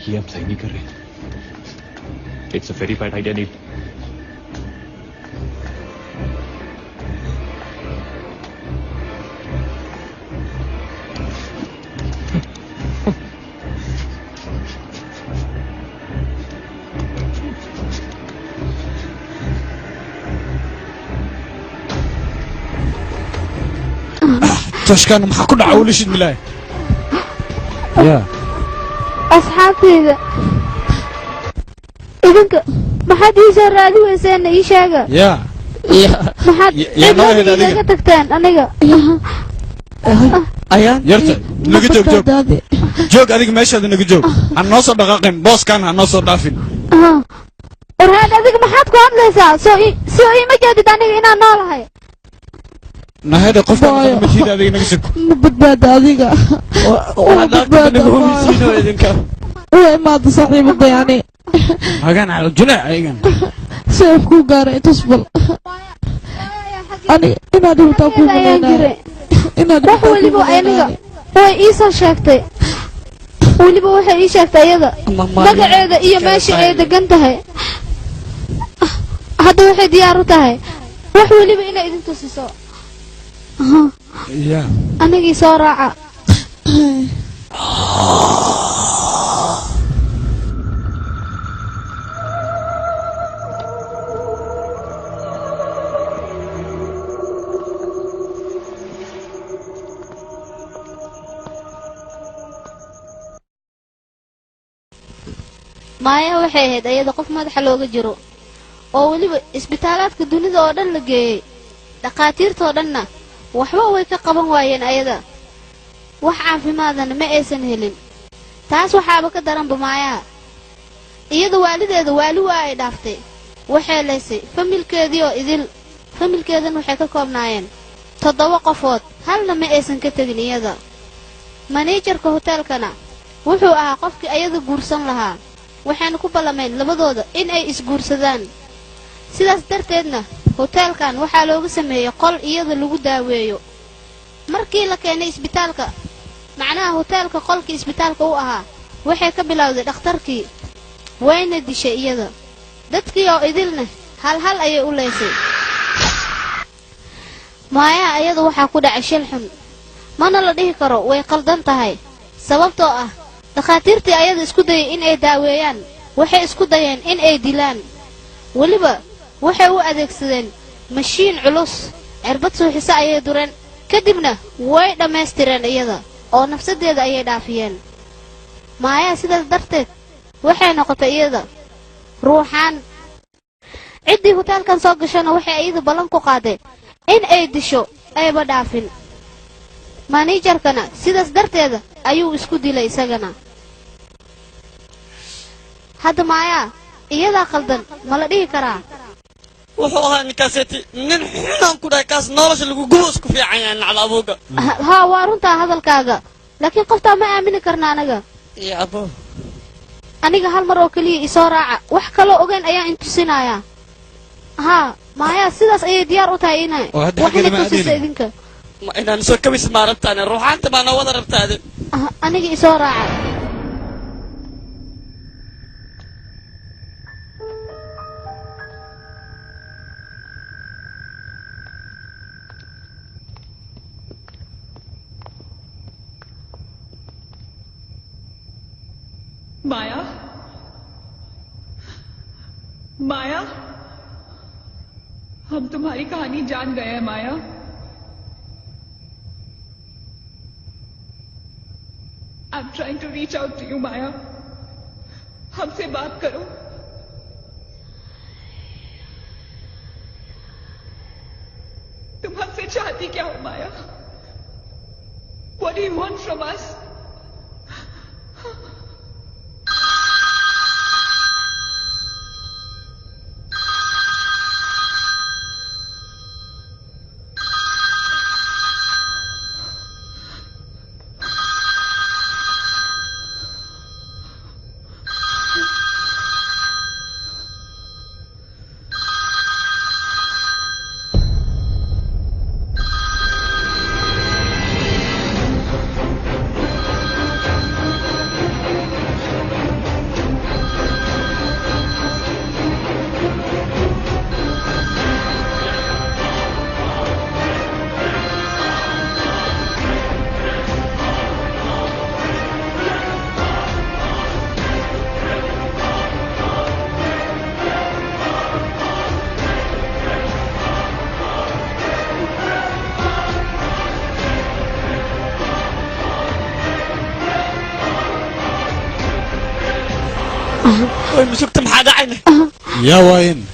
ये हम सही नहीं कर रहे it's a very bad idea Neel tashkan maxaa ku dhaca wali shid milaay asxaabteyda idinka maxaad ii soo raadi weyseen ii sheega maxaad iga tagteen aniga ayaan yarta naga joog adiga meeshaada naga joog ha noo soo dhaqaaqin booskan ha noo soo dhaafin warhaad adiga maxaad ku hadlaysaa soo iima jeedid aniga inaan noolahay nahada qofka matiida adiga naga sug ma badbaada adiga ما صاحبي مضيعني هاجان على الجناح ايجان سيف كو غاري تصبر أنا إنا دول تاكو منينا إنا دول تاكو ولي بو أينيغا هو إيسا شاكتي ولي بو وحي إي شاكتي أيضا بقى عيدا إيا ماشي عيدا قنتهي هذا وحي ديارو تهي وحي ولي بو إنا إذن تسيسو أنا إي صراعة maaya waxay ahayd ayada qof madaxa looga jiro oo weliba isbitaalaadka dunida oo dhan la geeyey dhakhaatiirtoo dhanna waxba way ka qaban waayeen ayada wax caafimaadana ma aysan helin taas waxaaba ka daranba maayaha iyada waalideeda waali waa ay dhaaftay waxay leysay familkeedii oo idil familkeedan waxay ka koobnaayeen 7 qofood halna ma aysan ka tegin iyada managerka hotelkana wuxuu ahaa qofkii ayada guursan lahaa waxaana ku ballameen labadooda in ay isguursadaan sidaas darteedna hotelkan waxaa looga sameeyay qol iyada lagu daaweeyo markii la keenay isbitaalka macnaha hotelka qolkii isbitaalka u ahaa waxay ka bilowday dhakhtarkii wayna dishay iyada dadkii oo idilna hal ayay u leysay maaya ayada waxaa ku dhacay shil xun mana la dhihi karo way qaldan tahay sababtoo ah dhakhaatiirtii ayada isku dayay in ay daaweeyaan waxay isku dayeen in ay dilaan weliba waxay u adeegsadeen mashiin culus cirbad suuxisa ayay dureen kadibna way dhammaystireen iyada oo nafsadeeda ayay dhaafiyeen maaya sidaas darteed waxay noqotay iyada ruuxaan ciddii hotelkan soo gashana waxay iyada ballan ku qaadeen in ay disho ayba dhaafin managerkana sidaas darteeda ayuu isku dilay isagana hadda maaya iyadaa qaldan ma la dhihi karaa wuxuu ahaa ninkaaseti nin xunaan ku dhahay kaas nolosha lagu gubo isku fiican yahay nacla abuuga haa waa runtaa hadalkaaga laakiin qoftaa ma aamini karna anaga abo aniga hal mar oo keliya isoo raaca wax kaloo ogeyn ayaan intusinayaa haa maaya sidaas ayay diyaar u tahay inay waxna tusisa idinka ma inaan soo kabis maarabtaane ruuxaanta baa noo wada rabtaade aniga isoo raaca माया माया हम तुम्हारी कहानी जान गए हैं माया I'm trying to reach out to you माया हमसे बात करो तुम हमसे चाहती क्या हो माया What do you want from us مسكت محادا عينه يا وين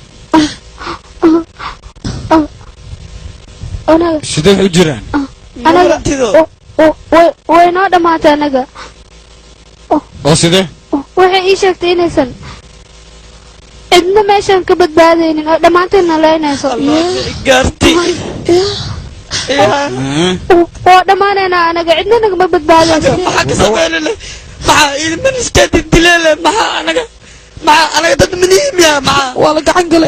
أنا شديح وجيران أنا وين هذا ما تنجا أو سيده waxay ii sheegtay inaysan cidna meeshan ka badbaadaynin oo dhammaanteedna leynayso gaarti oo dhammaanayna anaga cidna nagama badbaadayso maxaa ka sameynayna maxaa ilman iskaadi dileele maxaa anaga dad miniim yaa maxaa waa la gacan gale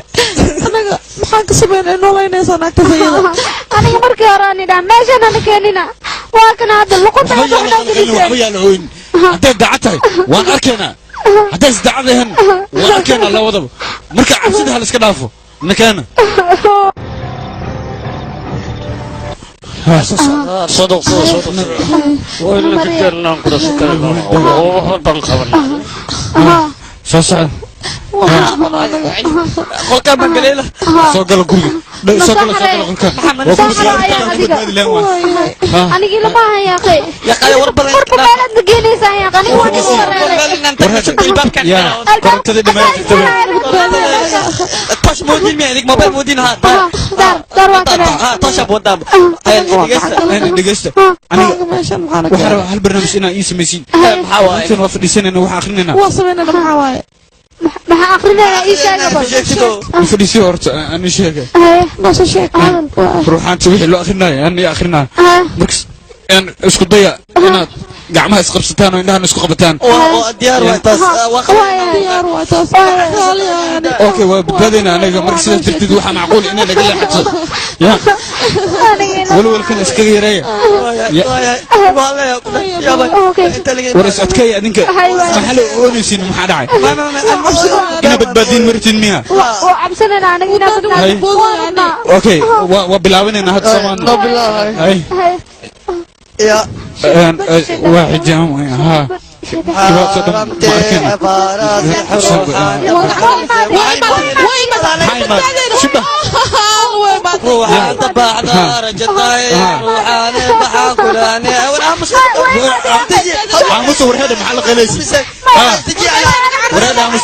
anaga maxaan ka sameynay noolaynaysa naagtaas iyada aniga markii hore aan idhaa meeshan ana keenina waa kana hadda luqunta waxba yaalahoyn hadday dacatahay waan arkaynaa hadday isdacadahan waan arkaynaa lawadaba marka cabsida hal iska dhaafo ninkeena صدق وين كجرنا كنا سكرنا وهو بنقبنا صح qolka ma galeela soo gala guriga soo gala qolka anigi lama haya qay ya qay war badan war badan gelinaysa ya qani korontada dhimaatay tosh moodin mi adig mobile moodin ha dar waa kale tosh abodam dhegeysta aniga waxa hal barnaamij inaan ii sameeysin maxaa waaye intaan waa fadhiisanayna waxa akhrinayna waa sameynayna maxaa waaye maxaa akhrinayna ii sheegay fadhiisi horta aan ii sheegay ma soo sheeg ruuxaanta wixii loo akhrinayo aan ii akhrinayo markas aan isku daya inaad gacmaha isqabsataan oo indhahan isku qabataan oo diyaar waa taas diyaar waa taas okay waa badbaadayna anaga marka sidaas jirtid waxa macquul in laga leexato ya walwalkan iskaga yareeya waras adkay adinka maxaa la oonaysiin maxaa dhacay ina badbaadin martin miya oo cabsanayna aniga ina badbaadin okay waa bilaabanayna hadda samaan hay يا واحد جام ها روح طبع دار جطاي روح انا بحاكلاني عموس ورهده محل قليسي تجي على ورهده عموس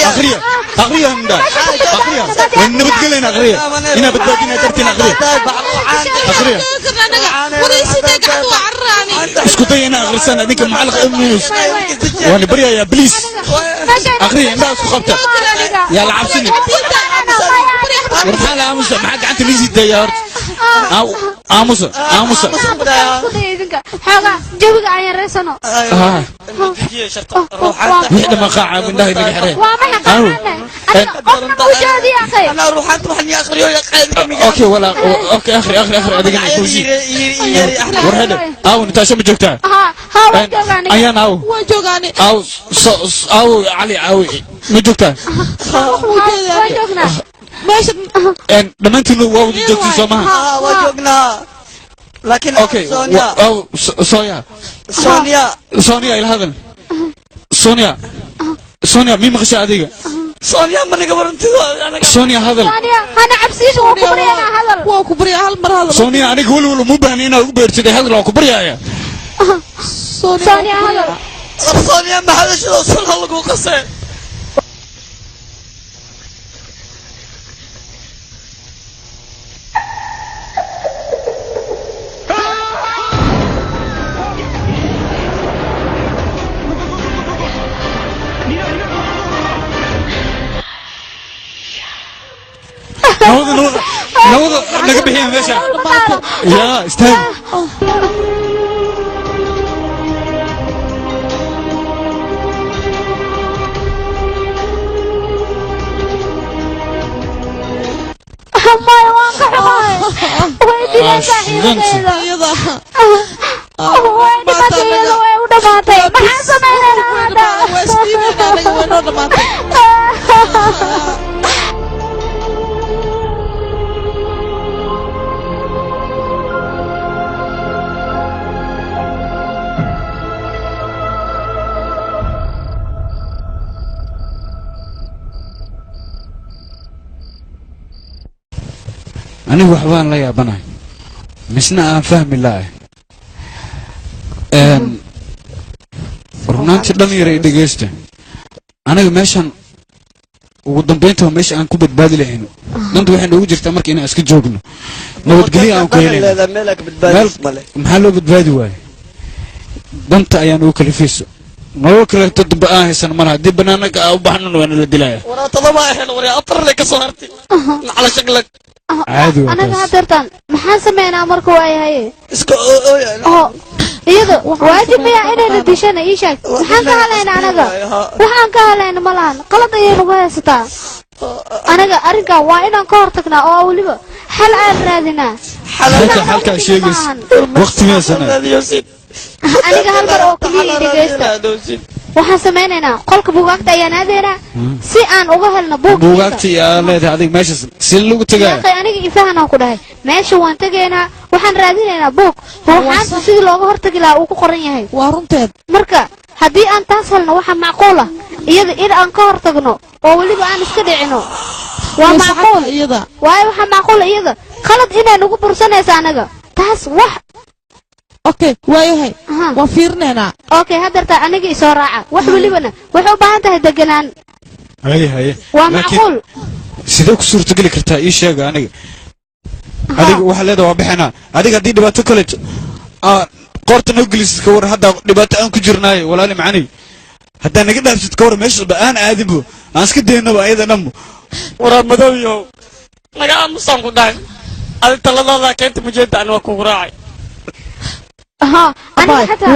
اخريه اخريه من ده اخريه من بتقلنا اخريه هنا بتبقينا درتنا اخريه اخريه اسكو دينا اغرسان هذيك معلق امنيوس وانا بريا يا بليس اخريه عندها اسكو خبطه يا العبسني ورحال عموس معك انت ميزي ديار او عموس عموس حاجه جوجا عين رسنو وحده ما قاعه من ده اللي حريه انا روح تروح يا اخري يا اوكي ولا اوكي اخري هذيك كوشي ورهده او انت شو بجوكتا ها ايان او وجوغاني او علي او مجوكتا وجوغنا ماشي ان دمانتي واو جوكتي سوما وجوغنا لكن اوكي او سونيا الى هذا سونيا مين مخشى هذيك سونيا من قبرنت انا سونيا هذا انا عبسيش وكبريا هذا وكبريا هالمره هذا سونيا انا قول مو بانينا وبرتدي هذا لو كبريا سونيا هذا سونيا ما حدا شو وصل لكم قصه نوض نقبحين ماشي يا استنى حماي وانك حماي ويدي لا صاحبتي ويدي ما تيلا ويودا ما تي ما حسمينا هذا واسكيبنا انا وينو ما تي أنا وحبان لا يابنا مسنا فهم الله رنانت دميري دغيسته أنا ماشان ودنبينته مش أن كوبت بادي لهنا ننت وحنا ugu jirta markii inaan iska joogno nabadgelyo aan ku helay meelak badbaadis male maxaa loo badbaadi waay danta ayaan u kalifayso noo kale tadba ah haysan mar hadii banaanka u baxno waan la dilaya wara tadaba ahel wara atar le ka soo hartay ala shaklak عادي أنا هادرتان محن سمعنا مركو أي هاي اسكو iyada waajib miyaa inayna dishana ii sheeg maxaan ka hadlayna anaga waxaan ka hadlayna malahan qalad ayay nagu haysataa anaga arrinkan waa inaan ka hortagnaa oo weliba xal aan raadinaa halkaa sheegays waqtigeesana aniga hal mar oo kaliya dhegeysta waxaan samaynaynaa qolka buugaagta ayaan aadaynaa si aan uga helno buugaagta yaa leedahay adiga meeshaas si lagu tagay aniga ifahanaan ku dhahay meesha waan tagaynaa waxaan raadinaynaa buug ruuxaanta sidii looga hortagi lahaa uu ku qoran yahay waa runteed marka haddii aan taas helno waxaa macquul ah iyada in aan ka hortagno oo weliba aan iska dhicino waa macquul iyada waayo waxaa macquul iyada khalad inay nagu bursanaysa anaga taas wax okay waayahay waa fiirneena okay hadarta aniga isoo raaca wax welibana waxay u baahan tahay deganaan haye waa macquul sidee ku suurtageli kartaa ii sheega aniga adiga waxa leedahay waa bixinaa adiga haddii dhibaato kale qoorta noo gelisid ka war hadda dhibaato aan ku jirnaayo walaali macani haddaa naga dhaafsid ka war meeshaba aan aadinbo aan iska daynaba ayada dhanbo waraa madowyow naga aamusaan ku dhahay adi taladaada keenta mujeeda aan waa kugu raacay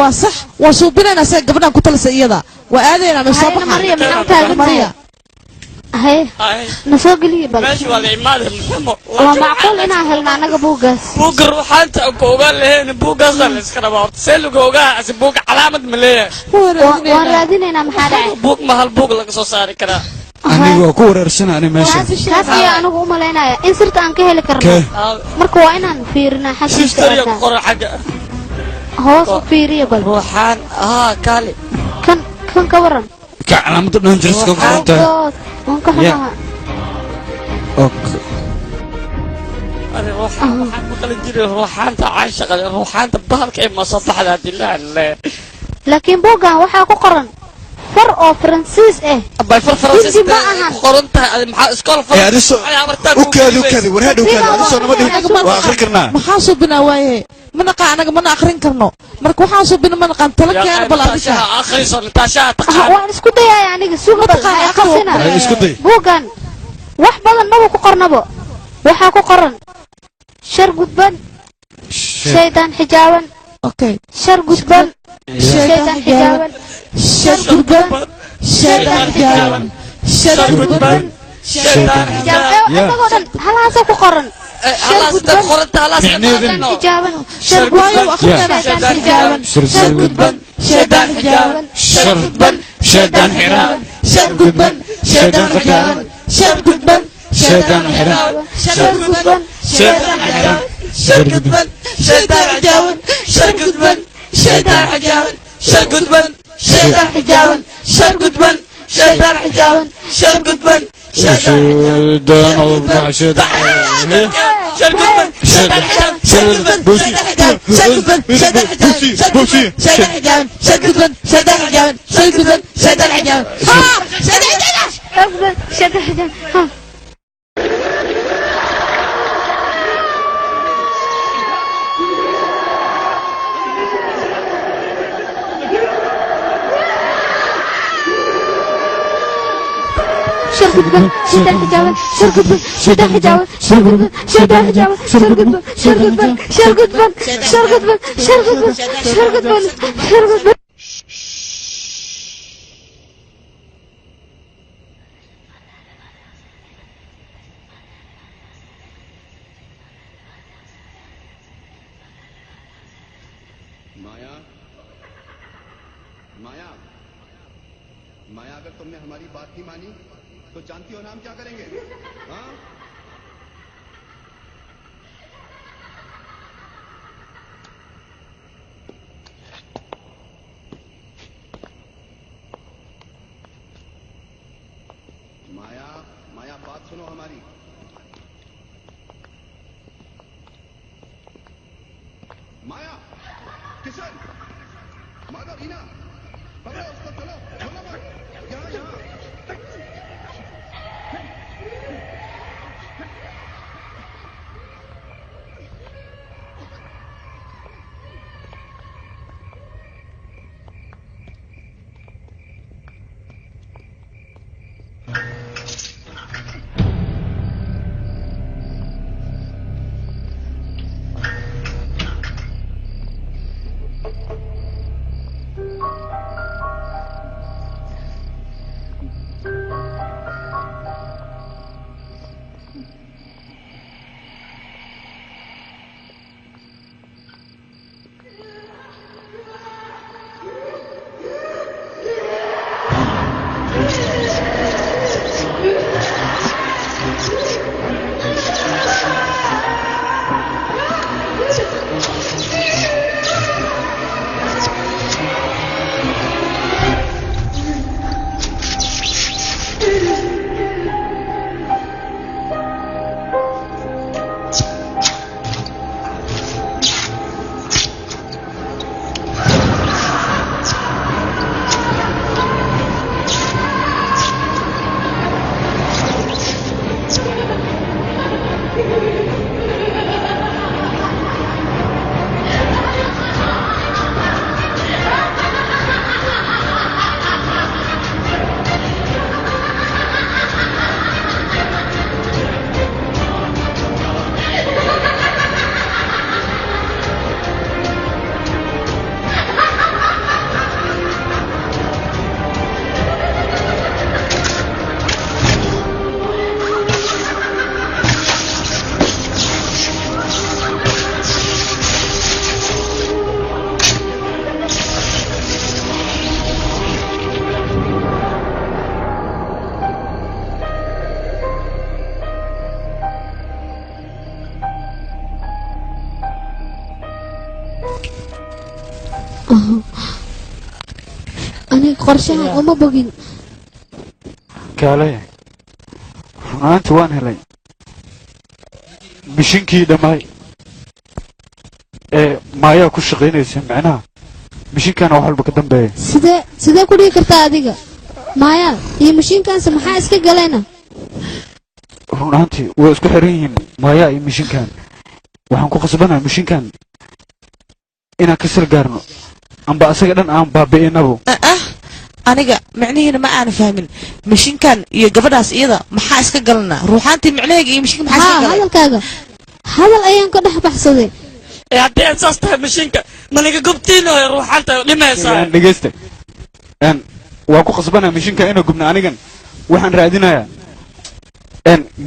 waa sax waa suubinayna se gabadhan ku talisa iyada waa aadayna ma soo baxay nasoo geliya bal meesha waa la imaada muxumo waa macquul inaan helna anaga buuggaas buugga ruuxaanta aan ku ogaan lahayn buuggaasaa la iska rabaa horta see lagu ogaa ase buugga calaamad ma leeyahay waan raadinaynaa maxaa dhacay buug ma hal buug laga soo saari karaa aniga waa ku wareersana ani meesha taas ayaa anigu u malaynaya in sirta aan ka heli karno marka waa inaan fiirinaa xagga hoos u fiiriya bal ruuxaan kaali kan ka waran ka calaamada dhan jirska ku xuntaa waan ka xumaha أنا روحان مقلن جري روحان تعايشة روحان تبهرك إما صباح دلال لكن بوغا وحا كقرن فر أو فرنسيس إيه أبا فر فرنسيس قرنتها مع إسكول فر يا رسول وكذا ورهاد وكذا رسول ما وآخر كرنا محاسو بنا وايه من قاعنا من آخرين كرنو مرك وحاسو بنا من قان تلك يعني بلا تاشا آخر صار تاشا تقع وأنا اسكتي يعني سوق بقى قصنا بوغا wax badan ma ku qornabo waxa ku qoran shar gudban shaytan xijaaban okay shar gudban shaytan xijaaban shar gudban shaytan xijaaban shar gudban shaytan xijaaban halaas ku qoran halaas qoranta halaas xijaaban shar gudban shaytan xijaaban shar gudban shaytan xijaaban shar gudban shaytan xiraaban shar gudban shaytan xijaaban شر قدبان شيطان حرام شر قدبان شيطان حجاون شر قدبان شيطان حجاون شر قدبان شيطان حجاون شر قدبان شيطان حجاون شر قدبان شيطان حجاون شر قدبان شيطان الله شيطان شر قدبان شيطان حجاون شر قدبان شيطان حجاون شر قدبان شيطان حجاون شيطان حجاون شر قدبان شيطان حجاون شر قدبان شيطان حجاون شيطان حجاون أفضل شد حجاب ها شرقد بن شد حجاب شرقد بن شد حجاب شرقد بن شد حجاب شرقد بن شرقد بن شرقد بن شرقد بن شرقد بن شرقد بن شرقد بن माया अगर तुमने हमारी बात नहीं मानी तो जानती हो ना हम क्या करेंगे हाँ माया माया बात सुनो हमारी माया किशन माधव रीना पकड़ो उसको चलो चलो मत यहाँ यहाँ aniga qorshahan uma bogin kaale runaanti waan helay mishinkii dhammaay ee maayaa ku shaqaynaysa macnaha mishinkaana wax walba ka dambeeya sidee ku dhigi kartaa adiga maaya iyo mishiinkaanse maxaa iska galayna runaantii way isku xiran yihiin maayaa iyo mishinkan waxaan ku qasbanahay mishinkan inaan ka sal gaarno amba asaga dhan aan baabi'inabo aniga micnihiina ma aana fahmin mishinkan iyo gabadhaas iyada maxaa iska galana ruuxaantii micnaheega iyo mishinka maxaa iska galay hadalkaaga hadal ayaan ka dhex baxsaday haddii aad saas tahay mishinka maniga gubtiina oo ruuxaanta dhimaysaa dhegeysta waa ku qasbanahay mishinka inuu gubno anigan waxaan raadinayaa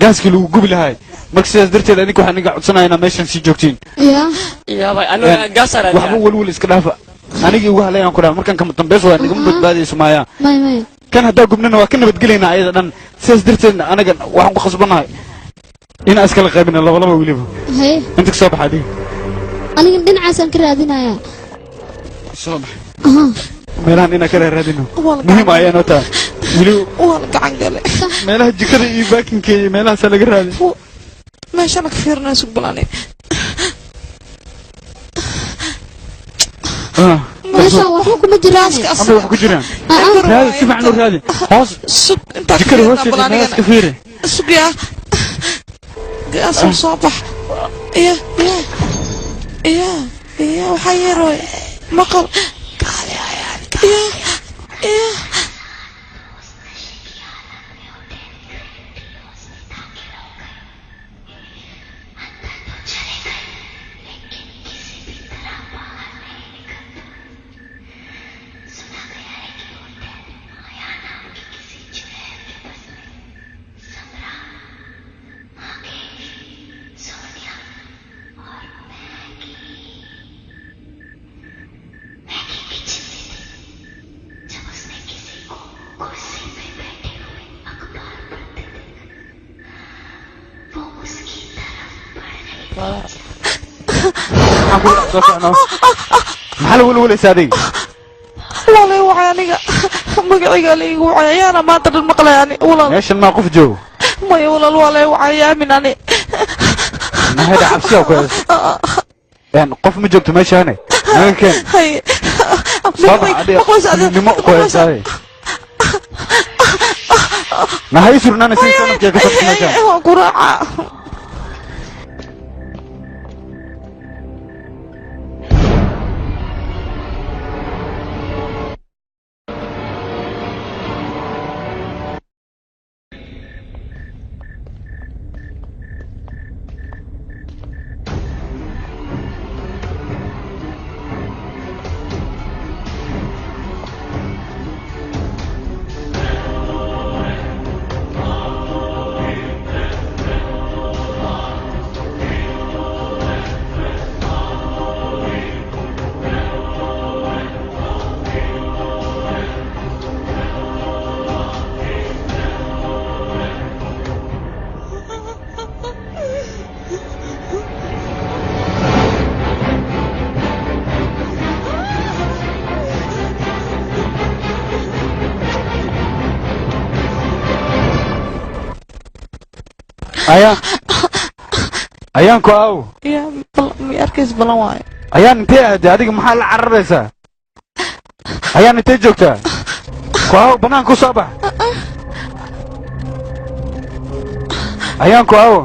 gaaskii lagu gubi lahay marka sidaas darteed aninka waxaan iga codsanaya inaad meeshan sii joogtiin waxba welwel iska dhaafa anigii ugu hadlayaan ku dhaha markaan kama dambeys waa nigama badbaadayso maayaa kan haddaa gubnana waa ka nabadgelaynaa ayada dhan sidaas darteedna anaga waxaan ku qasbanahay inaan iskala qaybina labalaba weliba inta ka soo baxa adiga aniga dhinacaasaan ka raadinayaa soo bax meelahan inaan kala raadino muhiim ayaan oo tahay weli waan gacan gale meelaha jikada iyo baakinka iyo meelahaasaa laga raadi meeshana ka fiirinaa sugbalani meeshaan waxba kuma jiraan ama wax ku jiraan raadi si fiican u raadi hoos jikada hoosteeda meelahaas ka fiiri sugyaa gaasoo soo bax iya waxaa yeerooy maqal iya maxaa la welweleysaa adiga walaalay waxay aniga magacayga laygu wacay ayaana maanta dhan maqlayani walaal meeshan maa qof joogo maya walaal walaalay waxay yaamin ani nahayda cabsiyaa ku hees qof ma joogto meeshaane naga keen nimo ku heesaaye nahay surnaana si sanadkee ka sabta meeshaan waan ku raaca ayaan ku aaw mi arkays balan waayo ayaan intee aade adiga maxaa la cararaysaa ayaan intee joogtaa ku aaw banaanka u soo bax ayaan ku aawo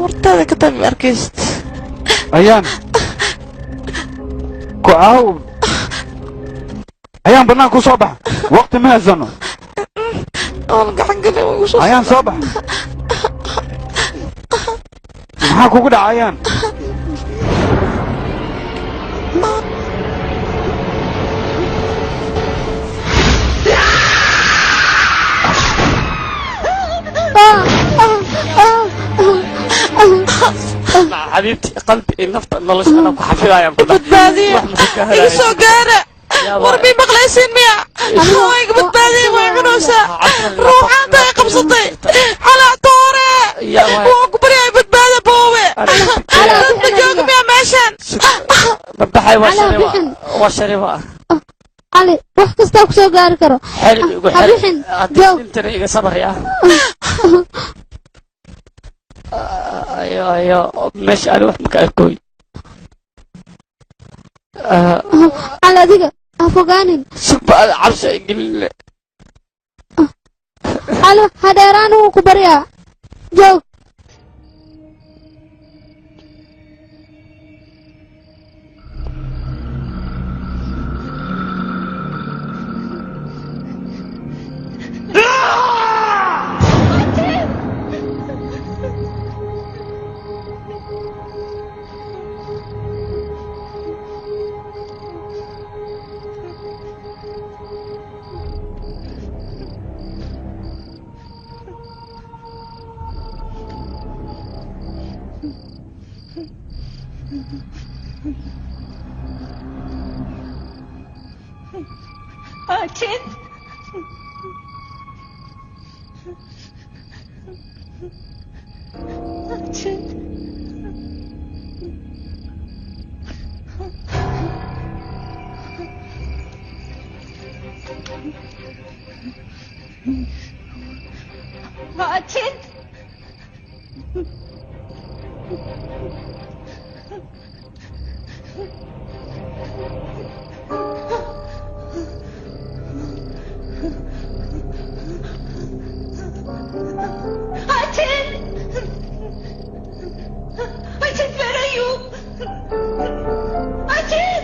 wartada ka tabi arkayst ayaan ku aawo ayaan bannaan ku soo bax waqti ma haysano ayaan soo bax maxaa kugu dhaca ayaan حبيبتي قلبي النفط نلش انا كحفيها يا بدبادية يسو قارة وربي مقليسين ميا هوايك بدبادية ويقنوسا روحان تاي قبصتي على طوري وكبري بدبادة بوي انت جوك ميا ماشان ببحي وشريبا علي wax kasta ku soo gaari karo habixin انت iga sabar ya ايوه ماشي انا واحد مكاكوي على ديك افغانين سبع العرش انجل على هديرانو كبريا جو Achin. Achin. Achin. Achin, where are you? Achin!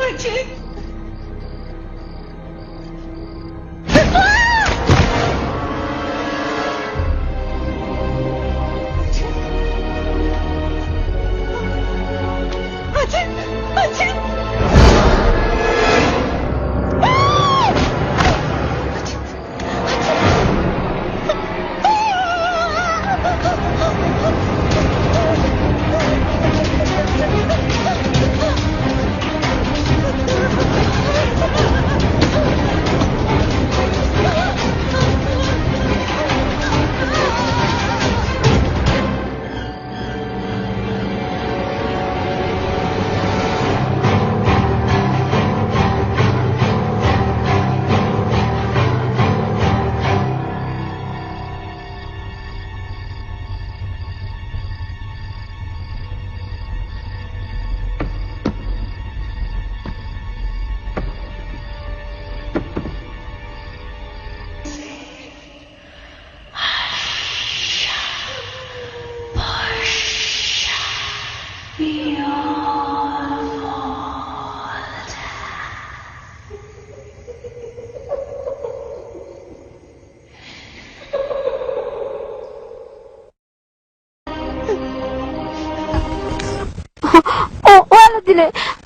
Achin!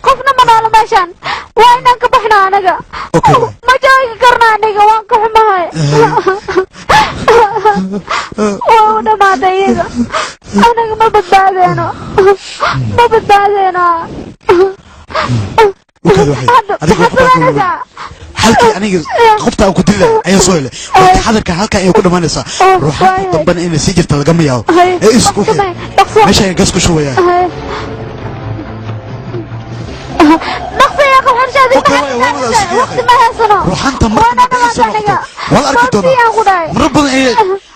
qofna ma noolo meeshaan waa inaan ka baxno anaga ma joogi karna aniga waan ka xumahay waa u dhamaaday iyaga anaga ma badbaadeeno halkii aniga qofta aan ku dilay ayaa soo helay waqti xadarka halka ay ku dhamaanaysaa ruuxaanta dambana in si jirta laga miyaabo ee isku meesha ay gas ku shubaya نقصي يا أخو حرشادي وقت ما هسنا روحانتا مرة ولا أركي دونا مربنا إيه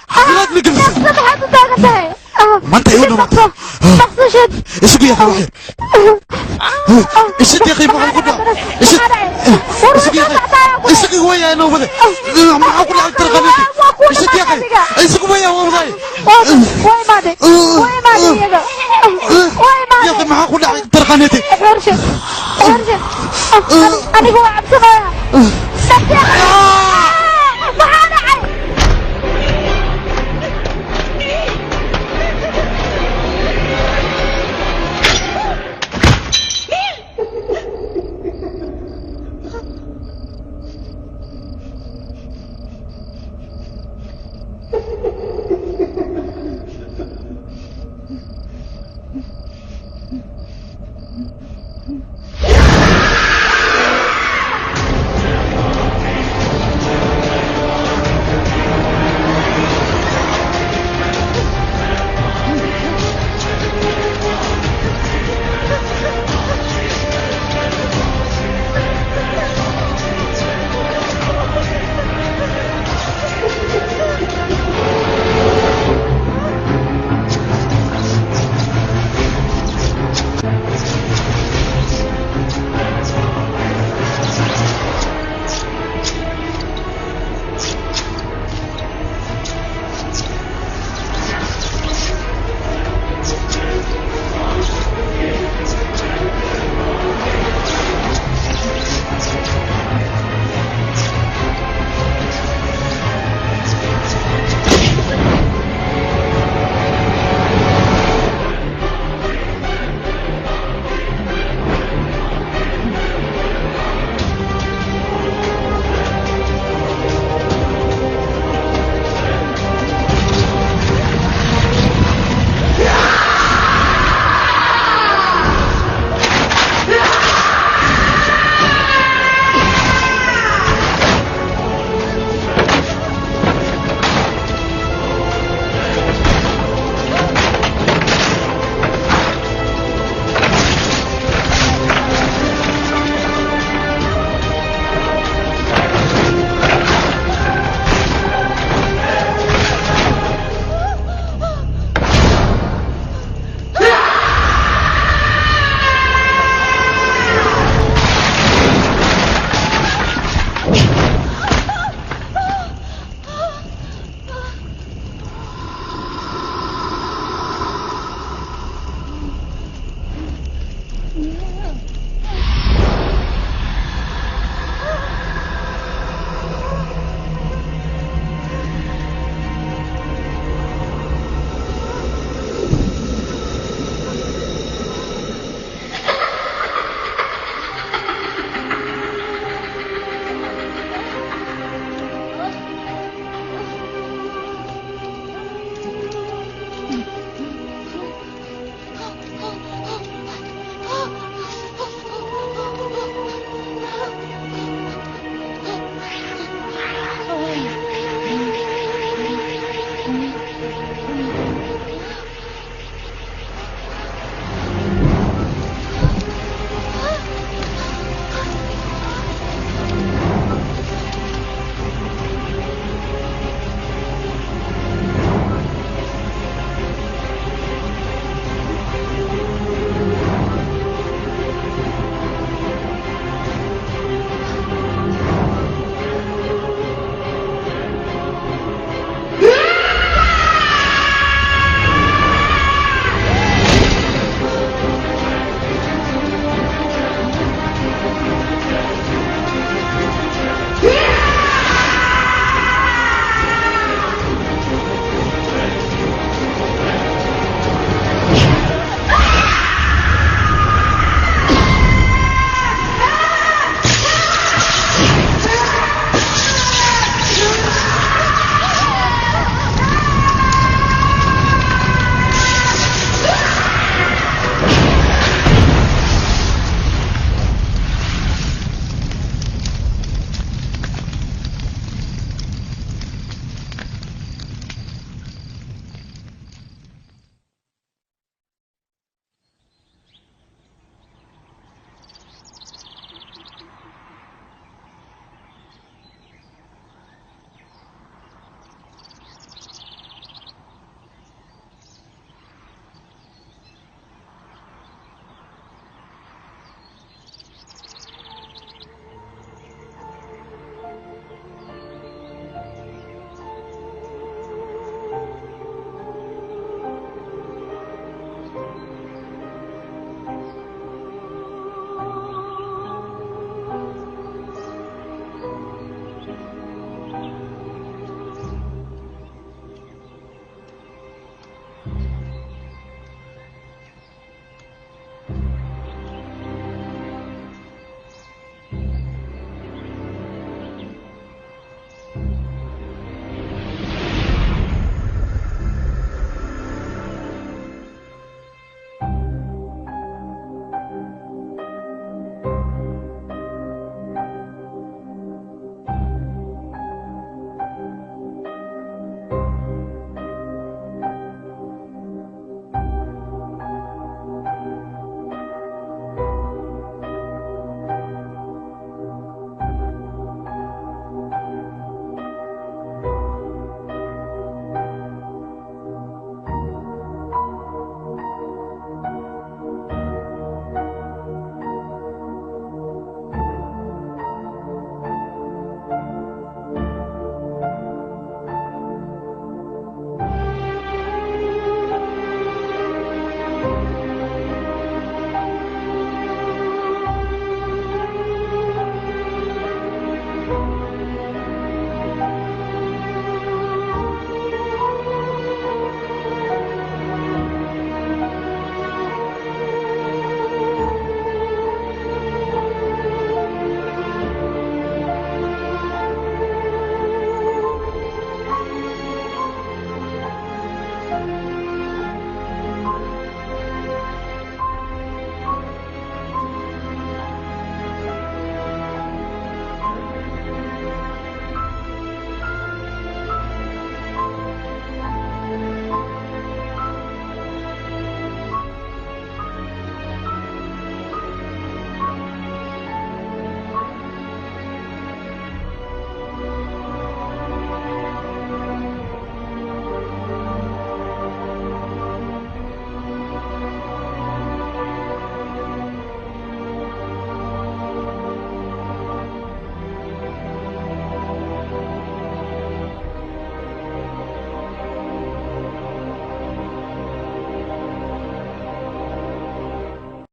حضرات نقل نقصي حتى تاقتها ما انت يقول له ايش بيها واحد ايش دقيقة ما اقول ايش ايش قوية انا وبدا ما اقول لك ترى غلطي ايش دقيقة ايش قوية والله يا اخي ما اقول لك ترى غلطي انا هو عبسنا